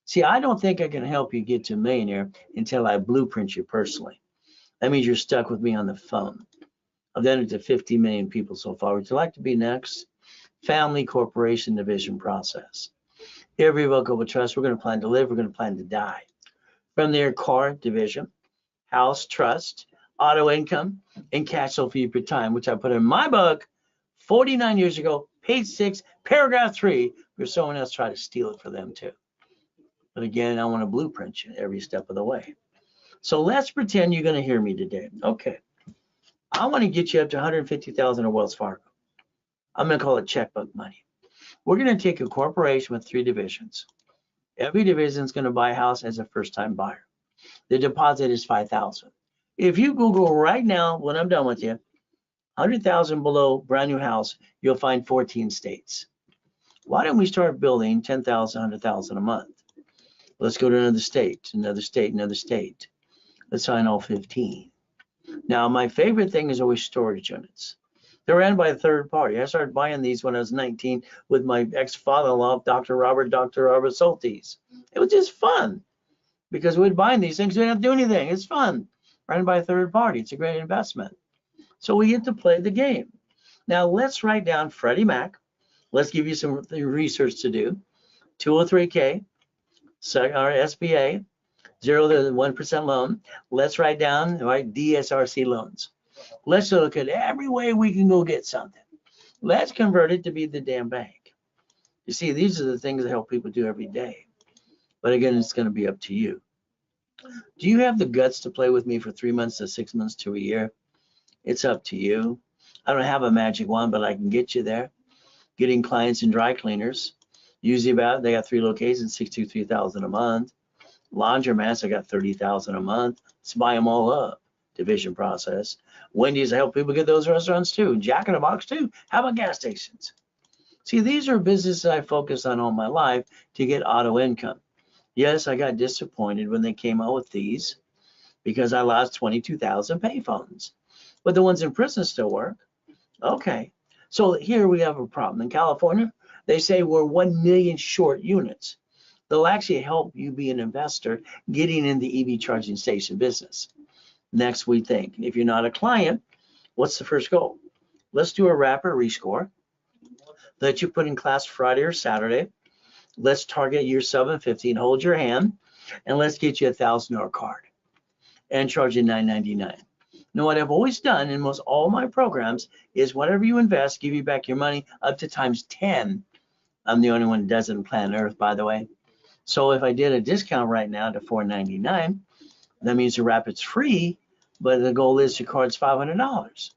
See, I don't think I can help you get to a millionaire until I blueprint you personally. That means you're stuck with me on the phone. I've done it to 50 million people so far. Would you like to be next? Family, corporation, division process. Irrevocable trust. We're going to plan to live. We're going to plan to die. From there, car, division, house, trust, auto income, and cash flow for you per time, which I put in my book 49 years ago, page 6, paragraph 3, where someone else tried to steal it for them too. But again, I want to blueprint you every step of the way. So let's pretend you're going to hear me today. Okay. I want to get you up to 150,000 of Wells Fargo. I'm going to call it checkbook money. We're going to take a corporation with 3 divisions. Every division is going to buy a house as a first-time buyer. The deposit is $5,000. If you Google right now, when I'm done with you, 100,000 below brand new house, you'll find 14 states. Why don't we start building 10,000, 100,000 a month? Let's go to another state, another state, another state. Let's sign all 15. Now, my favorite thing is always storage units. They're ran by a third party. I started buying these when I was 19 with my ex-father-in-law, Dr. Robert Soltis. It was just fun because we'd buy these things. We didn't have to do anything. It's fun. Run by a third party. It's a great investment. So we get to play the game. Now, let's write down Freddie Mac. Let's give you some research to do. 203K, our SBA, 0 to 1% loan. Let's write down DSRC loans. Let's look at every way we can go get something. Let's convert it to be the damn bank. You see, these are the things that help people do every day. But again, it's going to be up to you. Do you have the guts to play with me for 3 months to 6 months to a year? It's up to you. I don't have a magic wand, but I can get you there. Getting clients in dry cleaners. Usually they got 3 locations, $63,000 a month. Laundromats, I got 30,000 a month. Let's buy them all up. Division process. Wendy's, I help people get those restaurants too. Jack in the Box too. How about gas stations? See, these are businesses I focused on all my life to get auto income. Yes, I got disappointed when they came out with these because I lost 22,000 payphones. But the ones in prison still work. Okay. So here we have a problem. In California, they say we're 1 million short units. They'll actually help you be an investor getting in the EV charging station business. Next, we think, if you're not a client, what's the first goal? Let's do a rapid rescore. Let you put in class Friday or Saturday. Let's target year 750 and hold your hand, and let's get you a $1,000 card and charge you $9.99. Now, what I've always done in most all my programs is whatever you invest, give you back your money up to times 10. I'm the only one that does it on planet Earth, by the way. So if I did a discount right now to $4.99, that means the Rapid's free, but the goal is your card's $500.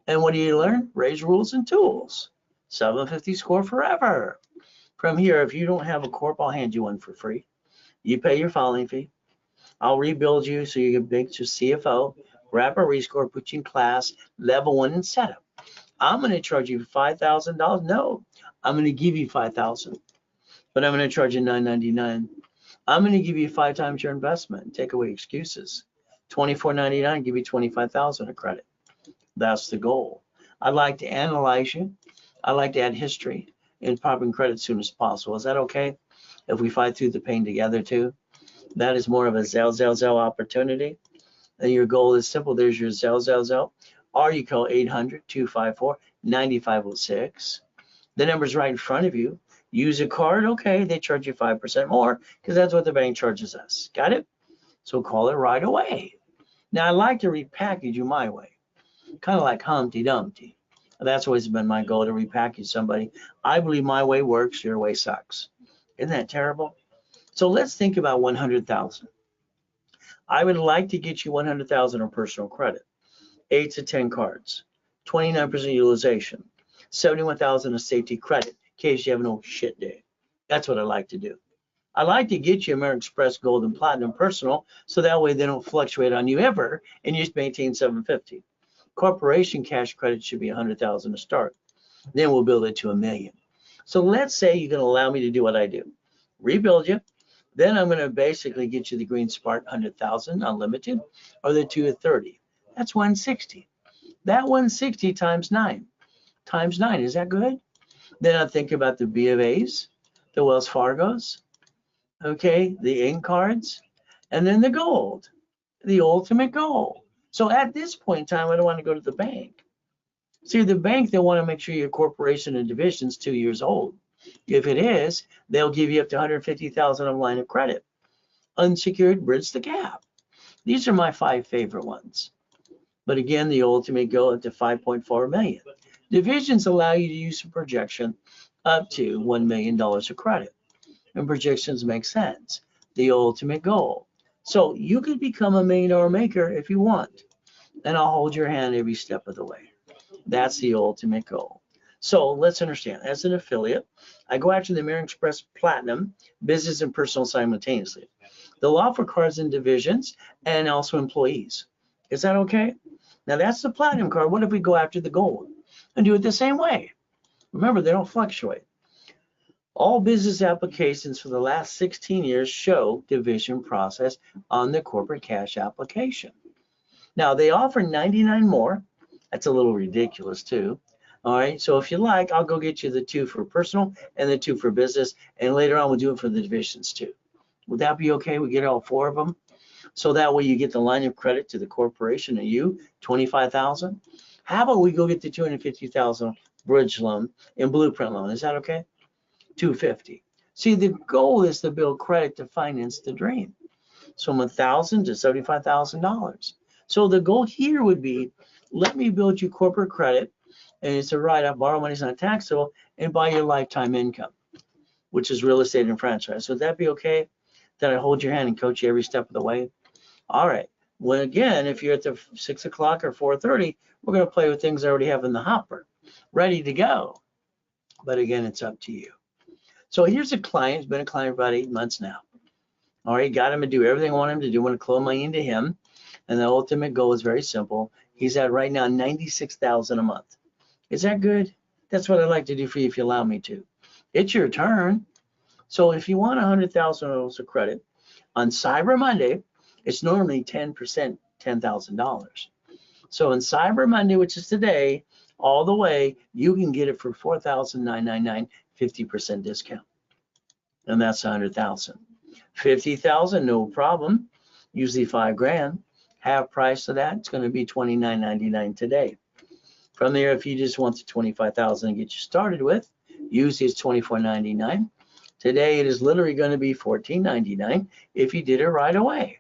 And what do you learn? Raise rules and tools. 750 score forever. From here, if you don't have a corp, I'll hand you one for free. You pay your filing fee. I'll rebuild you so you can make your CFO, rapid rescore, put you in class, level 1 and setup. I'm going to charge you $5,000. No, I'm going to give you $5,000, but I'm going to charge you $9.99. I'm going to give you 5 times your investment. Take away excuses. $24.99, give you $25,000 of credit. That's the goal. I'd like to analyze you. I'd like to add history and pop in credit as soon as possible. Is that okay? If we fight through the pain together too? That is more of a Zelle opportunity. And your goal is simple. There's your Zelle. Or you call 800-254-9506. The number's right in front of you. Use a card, okay, they charge you 5% more because that's what the bank charges us. Got it? So call it right away. Now, I like to repackage you my way, kind of like Humpty Dumpty. That's always been my goal, to repackage somebody. I believe my way works, your way sucks. Isn't that terrible? So let's think about 100,000. I would like to get you 100,000 of personal credit, 8 to 10 cards, 29% utilization, 71,000 of safety credit in case you have no shit day. That's what I like to do. I like to get you American Express Gold and Platinum Personal, so that way they don't fluctuate on you ever, and you just maintain 750. Corporation cash credit should be 100,000 to start. Then we'll build it to $1 million. So let's say you're going to allow me to do what I do, rebuild you. Then I'm going to basically get you the Green Spark 100,000 unlimited, or the 230. That's 160. That 160 times 9. Times 9, is that good? Then I think about the B of A's, the Wells Fargos, okay, the ink cards, and then the gold, the ultimate goal. So at this point in time, I don't want to go to the bank. See, the bank, they want to make sure your corporation and division is 2 years old. If it is, they'll give you up to 150,000 of line of credit. Unsecured, bridge the gap. These are my 5 favorite ones. But again, the ultimate goal up to 5.4 million. Divisions allow you to use a projection up to $1 million of credit. And projections make sense. The ultimate goal. So you could become $1 million maker if you want. And I'll hold your hand every step of the way. That's the ultimate goal. So let's understand, as an affiliate, I go after the American Express Platinum, business and personal simultaneously. They'll offer cards and divisions and also employees. Is that okay? Now that's the Platinum card. What if we go after the gold and do it the same way? Remember, they don't fluctuate. All business applications for the last 16 years show division process on the corporate cash application. Now they offer 99 more. That's a little ridiculous too. All right, so if you like, I'll go get you the 2 for personal and the 2 for business, and later on we'll do it for the divisions too. Would that be okay? We get all 4 of them, so that way you get the line of credit to the corporation and you 25,000. How about we go get the 250,000 bridge loan and blueprint loan? Is that okay? 250. See, the goal is to build credit to finance the dream. So from $1,000 to $75,000. So the goal here would be, let me build you corporate credit, and it's a write-off, borrow money is not taxable, and buy your lifetime income, which is real estate and franchise. Would that be okay? That I hold your hand and coach you every step of the way? All right. Well, again, if you're at the 6 o'clock or 4:30, we're going to play with things I already have in the hopper, ready to go. But again, it's up to you. So here's a client, he's been a client for about 8 months now. All right, got him to do everything I want him to do. I want to close money into him. And the ultimate goal is very simple. He's at right now 96,000 a month. Is that good? That's what I'd like to do for you if you allow me to. It's your turn. So if you want $100,000 of credit on Cyber Monday, it's normally 10%, $10,000. So in Cyber Monday, which is today, all the way, you can get it for $4,999, 50% discount. And that's 100,000. 50,000, no problem. Usually $5,000. Half price of that, it's going to be $29.99 today. From there, if you just want the 25,000 to get you started with, usually it's $24.99. Today, it is literally going to be $14.99 if you did it right away.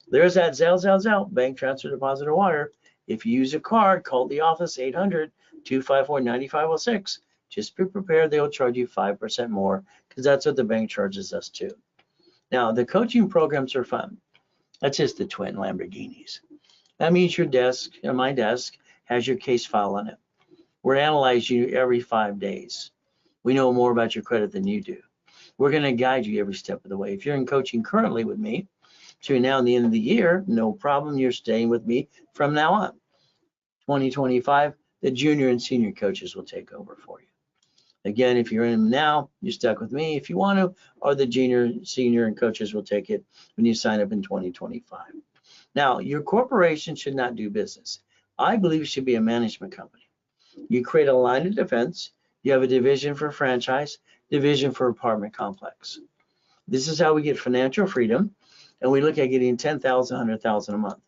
There's that Zelle, bank transfer, deposit, or wire. If you use a card, call the office 800-254-9506. Just be prepared, they'll charge you 5% more because that's what the bank charges us too. Now, the coaching programs are fun. That's just the twin Lamborghinis. That means your desk, my desk, has your case file on it. We're analyzing you every 5 days. We know more about your credit than you do. We're going to guide you every step of the way. If you're in coaching currently with me, between now and the end of the year, no problem, you're staying with me from now on. 2025, the junior and senior coaches will take over for you. Again, if you're in them now, you're stuck with me if you want to, or the junior, senior, and coaches will take it when you sign up in 2025. Now, your corporation should not do business. I believe it should be a management company. You create a line of defense. You have a division for franchise, division for apartment complex. This is how we get financial freedom, and we look at getting 10,000, 100,000 a month.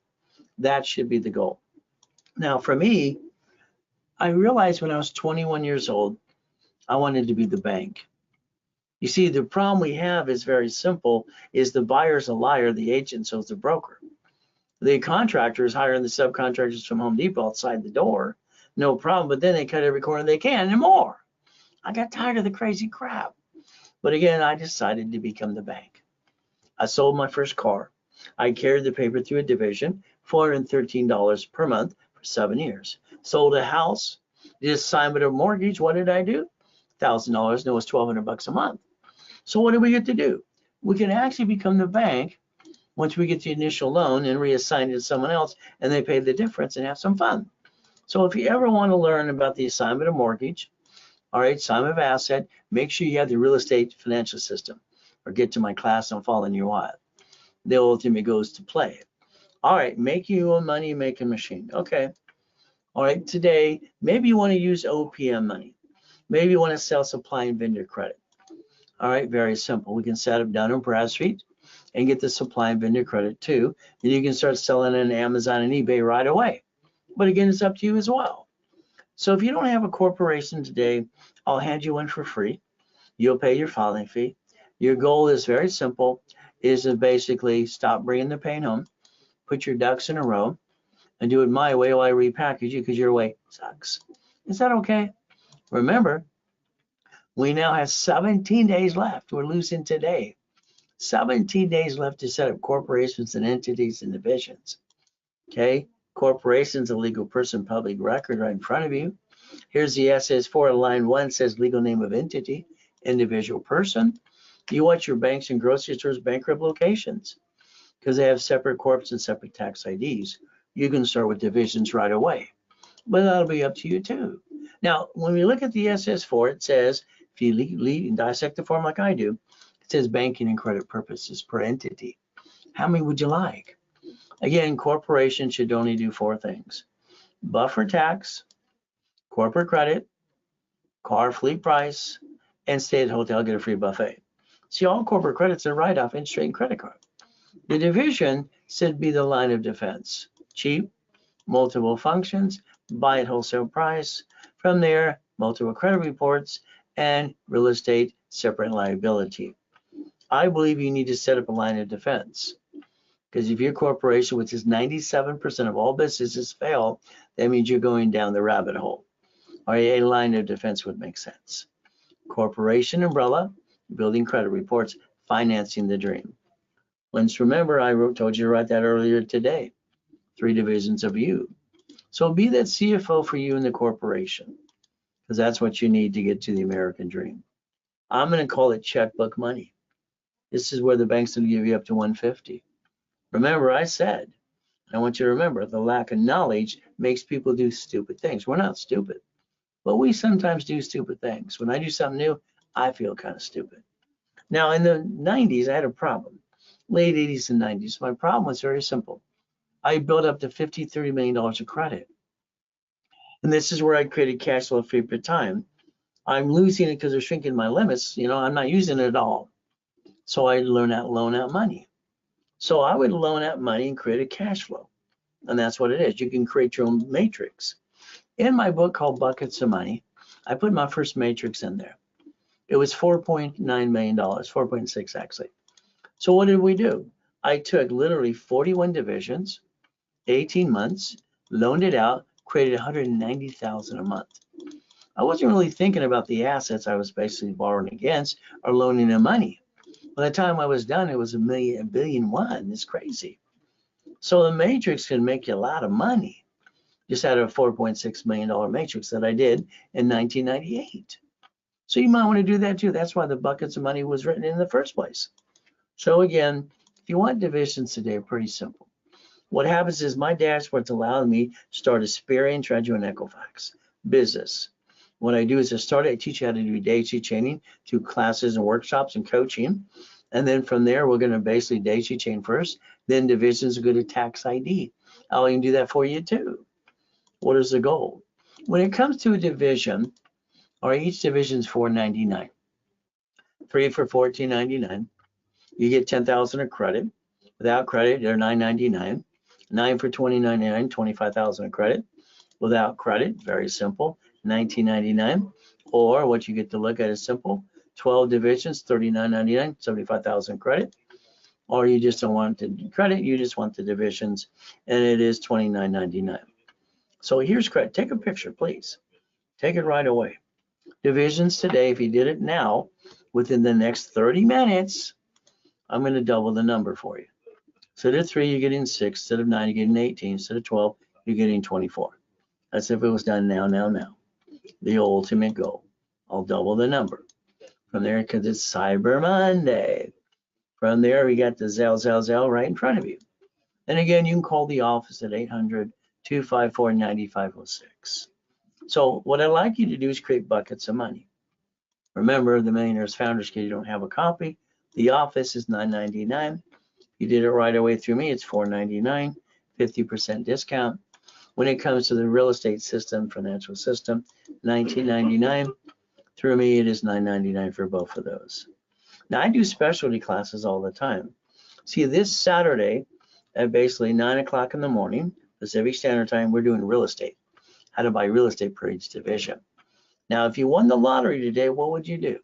That should be the goal. Now, for me, I realized when I was 21 years old, I wanted to be the bank. You see, the problem we have is very simple, is the buyer's a liar, the agent, so is the broker. The contractor is hiring the subcontractors from Home Depot outside the door, no problem, but then they cut every corner they can and more. I got tired of the crazy crap. But again, I decided to become the bank. I sold my first car. I carried the paper through a division, $413 per month for 7 years. Sold a house, did assignment of mortgage. What did I do? $1,000, and it was $1,200 a month. So what do we get to do? We can actually become the bank once we get the initial loan and reassign it to someone else, and they pay the difference and have some fun. So if you ever want to learn about the assignment of mortgage, all right, assignment of asset, make sure you have the real estate financial system, or get to my class on Falling Your Wild. The ultimate goes to play. All right, making your own money, making machine. Okay. All right, today, maybe you want to use OPM money. Maybe you want to sell supply and vendor credit. All right, very simple. We can set up Dun & Bradstreet and get the supply and vendor credit too. Then you can start selling on Amazon and eBay right away. But again, it's up to you as well. So if you don't have a corporation today, I'll hand you one for free. You'll pay your filing fee. Your goal is very simple, is to basically stop bringing the pain home, put your ducks in a row, and do it my way while I repackage you, because your way sucks. Is that okay? Remember, we now have 17 days left. We're losing today. 17 days left to set up corporations and entities and divisions. Okay, corporation's a legal person, public record right in front of you. Here's the SS4, line 1 says legal name of entity, individual person. You want your banks and grocery stores bankrupt locations because they have separate corps and separate tax IDs. You can start with divisions right away, but that'll be up to you too. Now, when we look at the SS4, it says, if you dissect the form like I do, it says banking and credit purposes per entity. How many would you like? Again, corporations should only do 4 things: buffer tax, corporate credit, car fleet price, and stay at hotel, get a free buffet. See, all corporate credits are write-off and straight credit card. The division should be the line of defense: cheap, multiple functions, buy at wholesale price. From there, multiple credit reports, and real estate separate liability. I believe you need to set up a line of defense, because if your corporation, which is 97% of all businesses, fail, that means you're going down the rabbit hole. Or a line of defense would make sense. Corporation umbrella, building credit reports, financing the dream. Let's remember, I told you to write that earlier today. 3 divisions of you. So be that CFO for you in the corporation, because that's what you need to get to the American dream. I'm going to call it checkbook money. This is where the banks will give you up to 150. Remember, I said, I want you to remember, the lack of knowledge makes people do stupid things. We're not stupid, but we sometimes do stupid things. When I do something new, I feel kind of stupid. Now, in the 90s, I had a problem. Late 80s and 90s. My problem was very simple. I built up to $50, $30 million of credit. And this is where I created cash flow free per time. I'm losing it because they're shrinking my limits. You know, I'm not using it at all. So I learned how to loan out money. So I would loan out money and create a cash flow. And that's what it is. You can create your own matrix. In my book called Buckets of Money, I put my first matrix in there. It was $4.9 million, 4.6 actually. So what did we do? I took literally 41 divisions, 18 months, loaned it out, created $190,000 a month. I wasn't really thinking about the assets I was basically borrowing against or loaning them money. By the time I was done, it was $1.1 billion. It's crazy. So the matrix can make you a lot of money. Just out of a $4.6 million matrix that I did in 1998. So you might want to do that too. That's why the Buckets of Money was written in the first place. So again, if you want divisions today, pretty simple. What happens is my dashboard's allowing me to start Experian, Treasury, and Equifax business. What I do is I teach you how to do daisy chaining through classes and workshops and coaching. And then from there, we're going to basically daisy chain first, then divisions go to tax ID. I'll even do that for you too. What is the goal? When it comes to a division, or each division is $4.99. 3 for $14.99. You get $10,000 of credit. Without credit, they're $9.99. 9 for $20.99, $25,000 of credit. Without credit, very simple, $19.99. Or what you get to look at is simple, 12 divisions, $39.99, $75,000 credit. Or you just don't want the credit, you just want the divisions, and it is $29.99. So here's credit. Take a picture, please. Take it right away. Divisions today, if you did it now, within the next 30 minutes, I'm going to double the number for you. Instead of 3, you're getting 6. Instead of 9, you're getting 18. Instead of 12, you're getting 24. That's if it was done now. The ultimate goal. I'll double the number. From there, because it's Cyber Monday. From there, we got the Zelle right in front of you. And again, you can call the office at 800-254-9506. So what I'd like you to do is create buckets of money. Remember, the Millionaires Founders Kit, you don't have a copy. The office is $9.99. You did it right away through me, it's $4.99, 50% discount. When it comes to the real estate system, financial system, $19.99. Through me, it is $9.99 for both of those. Now, I do specialty classes all the time. See, this Saturday at basically 9 o'clock in the morning, Pacific Standard Time, we're doing real estate, how to buy real estate per each division. Now, if you won the lottery today, what would you do?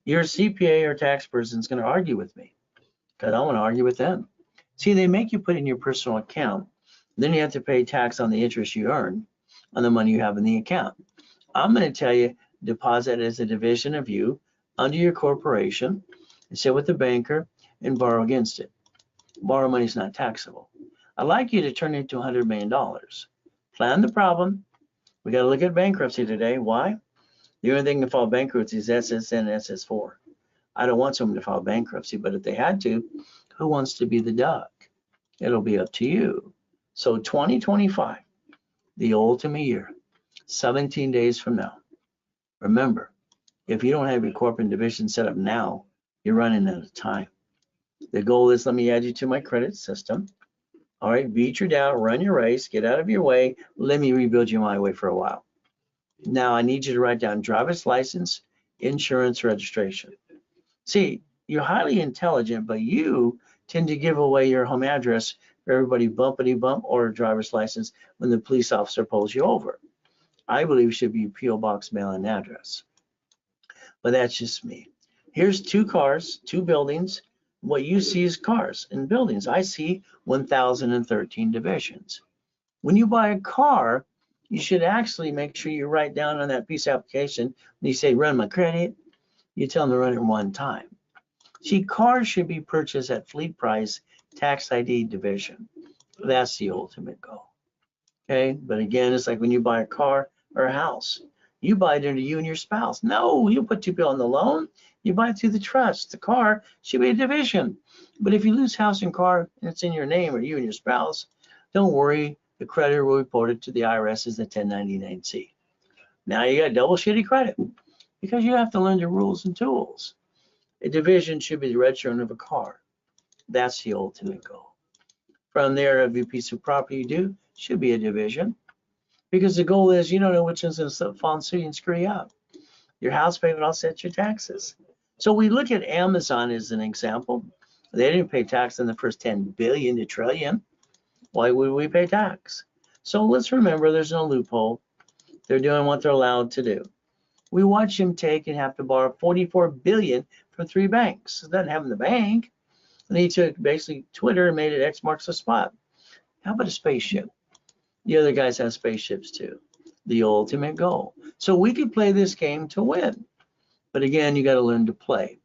Your CPA or tax person is going to argue with me because I want to argue with them. See, they make you put in your personal account. Then you have to pay tax on the interest you earn on the money you have in the account. I'm going to tell you, deposit as a division of you under your corporation and sit with the banker and borrow against it. Borrow money is not taxable. I'd like you to turn it into $100 million. Plan the problem. We got to look at bankruptcy today. Why? The only thing to file bankruptcy is SSN and SS4. I don't want someone to file bankruptcy, but if they had to, who wants to be the duck? It'll be up to you. So 2025, the ultimate year, 17 days from now. Remember, if you don't have your corporate division set up now, you're running out of time. The goal is, let me add you to my credit system. All right, beat your doubt, run your race, get out of your way. Let me rebuild you my way for a while. Now I need you to write down driver's license, insurance, registration. See, you're highly intelligent, but you tend to give away your home address for everybody bumpity bump or a driver's license when the police officer pulls you over. I believe it should be P.O. Box mail-in address. But that's just me. Here's 2 cars, 2 buildings. What you see is cars and buildings. I see 1,013 divisions. When you buy a car, you should actually make sure you write down on that piece of application, when you say run my credit, you tell them to run it 1 time. See, cars should be purchased at fleet price, tax ID division. That's the ultimate goal. Okay, but again, it's like when you buy a car or a house, you buy it under you and your spouse. No, you put 2 people on the loan, you buy it through the trust. The car should be a division. But if you lose house and car and it's in your name or you and your spouse, don't worry, the creditor will report it to the IRS as a 1099-C. Now you got double shitty credit because you have to learn the rules and tools. A division should be the registering of a car. That's the ultimate goal. From there, every piece of property you do should be a division, because the goal is you don't know which one's going to fall and you and screw you up. Your house payment offsets your taxes. So we look at Amazon as an example. They didn't pay tax on the first 10 billion to trillion. Why would we pay tax? So let's remember there's no loophole. They're doing what they're allowed to do. We watch them take and have to borrow 44 billion from 3 banks. It doesn't have in the bank. And he took basically Twitter and made it X marks the spot. How about a spaceship? The other guys have spaceships too. The ultimate goal. So we could play this game to win. But again, you got to learn to play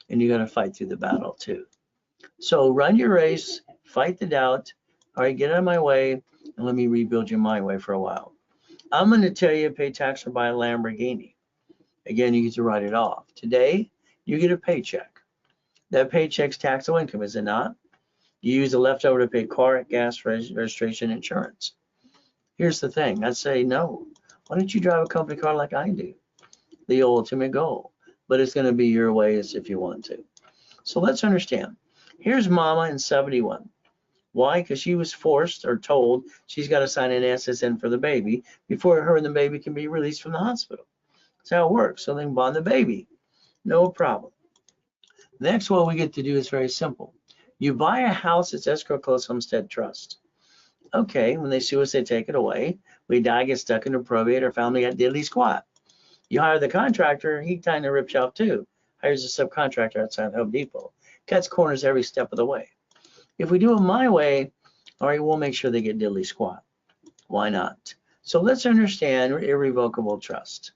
and you got to fight through the battle too. So run your race, fight the doubt. All right, get out of my way and let me rebuild you my way for a while. I'm going to tell you pay tax or buy a Lamborghini. Again, you get to write it off. Today, you get a paycheck. That paycheck's taxable income, is it not? You use the leftover to pay car, gas, registration, insurance. Here's the thing. I'd say no. Why don't you drive a company car like I do? The ultimate goal. But it's going to be your way as if you want to. So let's understand. Here's Mama in 71. Why? Because she was forced or told she's got to sign an SSN for the baby before her and the baby can be released from the hospital. That's how it works. So they can bond the baby. No problem. Next, what we get to do is very simple. You buy a house, it's escrow closed homestead trust. Okay, when they sue us, they take it away. We die, get stuck into probate, or family got diddly squat. You hire the contractor, he kind of rips you off too. Hires a subcontractor outside Home Depot. Cuts corners every step of the way. If we do it my way, all right, we'll make sure they get diddly squat. Why not? So let's understand irrevocable trust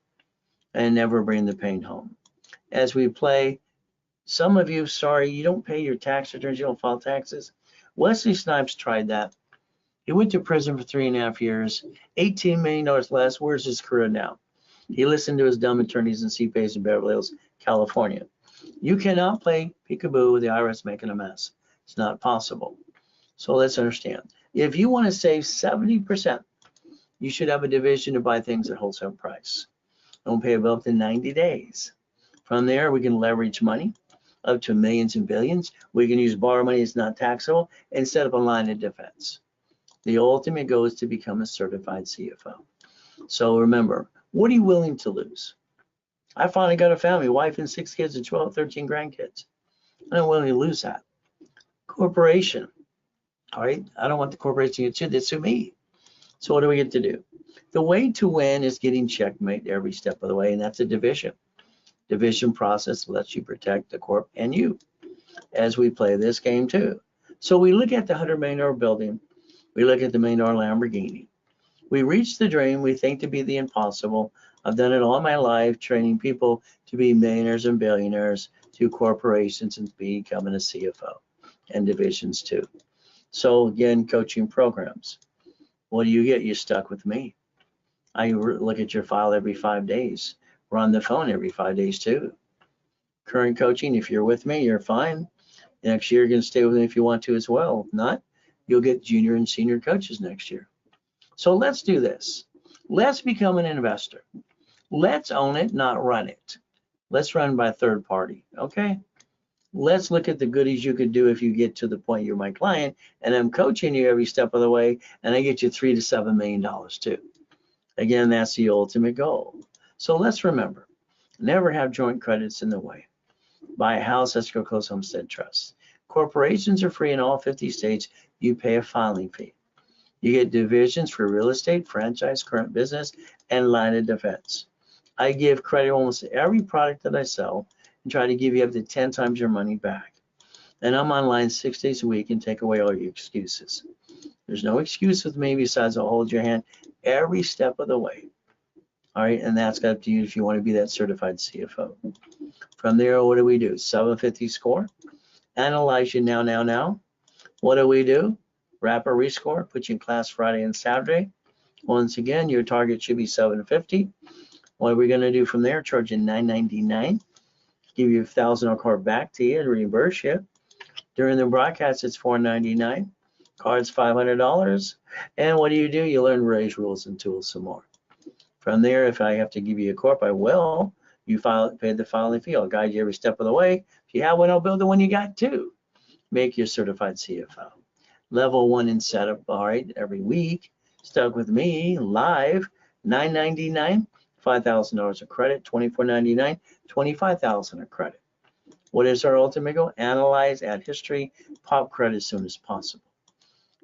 and never bring the pain home. As we play, some of you, sorry, you don't pay your tax returns, you don't file taxes. Wesley Snipes tried that. He went to prison for 3.5 years, $18 million less. Where's his career now? He listened to his dumb attorneys and CPAs in Beverly Hills, California. You cannot play peekaboo with the IRS making a mess. It's not possible. So let's understand. If you want to save 70%, you should have a division to buy things at wholesale price. Don't pay above to 90 days. From there, we can leverage money up to millions and billions. We can use borrow money that's not taxable and set up a line of defense. The ultimate goal is to become a certified CFO. So remember, what are you willing to lose? I finally got a family, wife and 6 kids and 12, 13 grandkids. I'm willing to lose that. Corporation, all right? I don't want the corporation to sue me. So what do we get to do? The way to win is getting checkmate every step of the way, and that's a division. Division process lets you protect the corp and you as we play this game too. So we look at the $100 million building. We look at the $1 million Lamborghini. We reach the dream we think to be the impossible. I've done it all my life, training people to be millionaires and billionaires, to corporations and becoming a CFO, and divisions too. So again, coaching programs. What do you get? You're stuck with me. I look at your file every 5 days. We're on the phone every 5 days too. Current coaching, if you're with me, you're fine. Next year, you're going to stay with me if you want to as well. If not, you'll get junior and senior coaches next year. So let's do this. Let's become an investor. Let's own it, not run it. Let's run by third party, okay? Let's look at the goodies you could do if you get to the point you're my client and I'm coaching you every step of the way and I get you $3 to $7 million too. Again, that's the ultimate goal. So let's remember, never have joint credits in the way. Buy a house, escrow, close, homestead, trust. Corporations are free in all 50 states. You pay a filing fee. You get divisions for real estate, franchise, current business, and line of defense. I give credit almost every product that I sell and try to give you up to 10 times your money back. And I'm online 6 days a week and take away all your excuses. There's no excuse with me besides I'll hold your hand every step of the way. All right, and that's up to you if you want to be that certified CFO. From there, what do we do? 750 score. Analyze you now. What do we do? Rapid rescore, put you in class Friday and Saturday. Once again, your target should be 750. What are we going to do from there? Charge you $9.99. Give you $1,000 card back to you and reimburse you. During the broadcast, it's $4.99. Cards $500. And what do? You learn raise rules and tools some more. From there, if I have to give you a corp, I will. You pay the filing fee. I'll guide you every step of the way. If you have one, I'll build the one you got too. Make you a certified CFO. Level 1 in setup, all right, every week. Stuck with me, live, $9.99, $5,000 of credit, $24.99, $25,000 of credit. What is our ultimate goal? Analyze, add history, pop credit as soon as possible.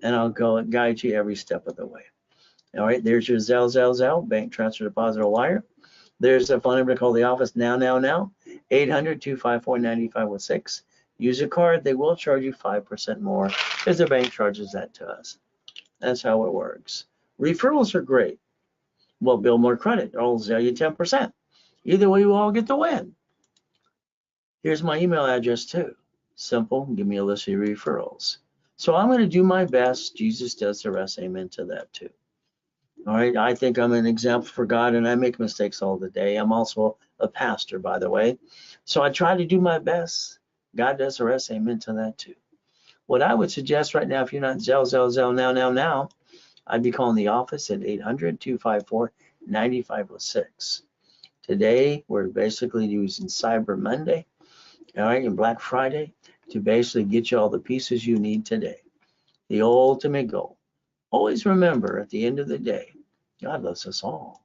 And I'll go and guide you every step of the way. All right, there's your Zelle, bank transfer, deposit, or wire. There's a phone number to call the office now, 800-254-9506. Use a card, they will charge you 5% more because the bank charges that to us. That's how it works. Referrals are great. We'll build more credit. I'll sell you 10%. Either way, we'll all get to win. Here's my email address too. Simple, give me a list of your referrals. So I'm going to do my best. Jesus does the rest. Amen to that too. All right, I think I'm an example for God and I make mistakes all the day. I'm also a pastor, by the way. So I try to do my best. God does the rest. Amen to that too. What I would suggest right now, if you're not Zelle now, I'd be calling the office at 800-254-9506. Today, we're basically using Cyber Monday, all right, and Black Friday to basically get you all the pieces you need today. The ultimate goal. Always remember, at the end of the day, God loves us all.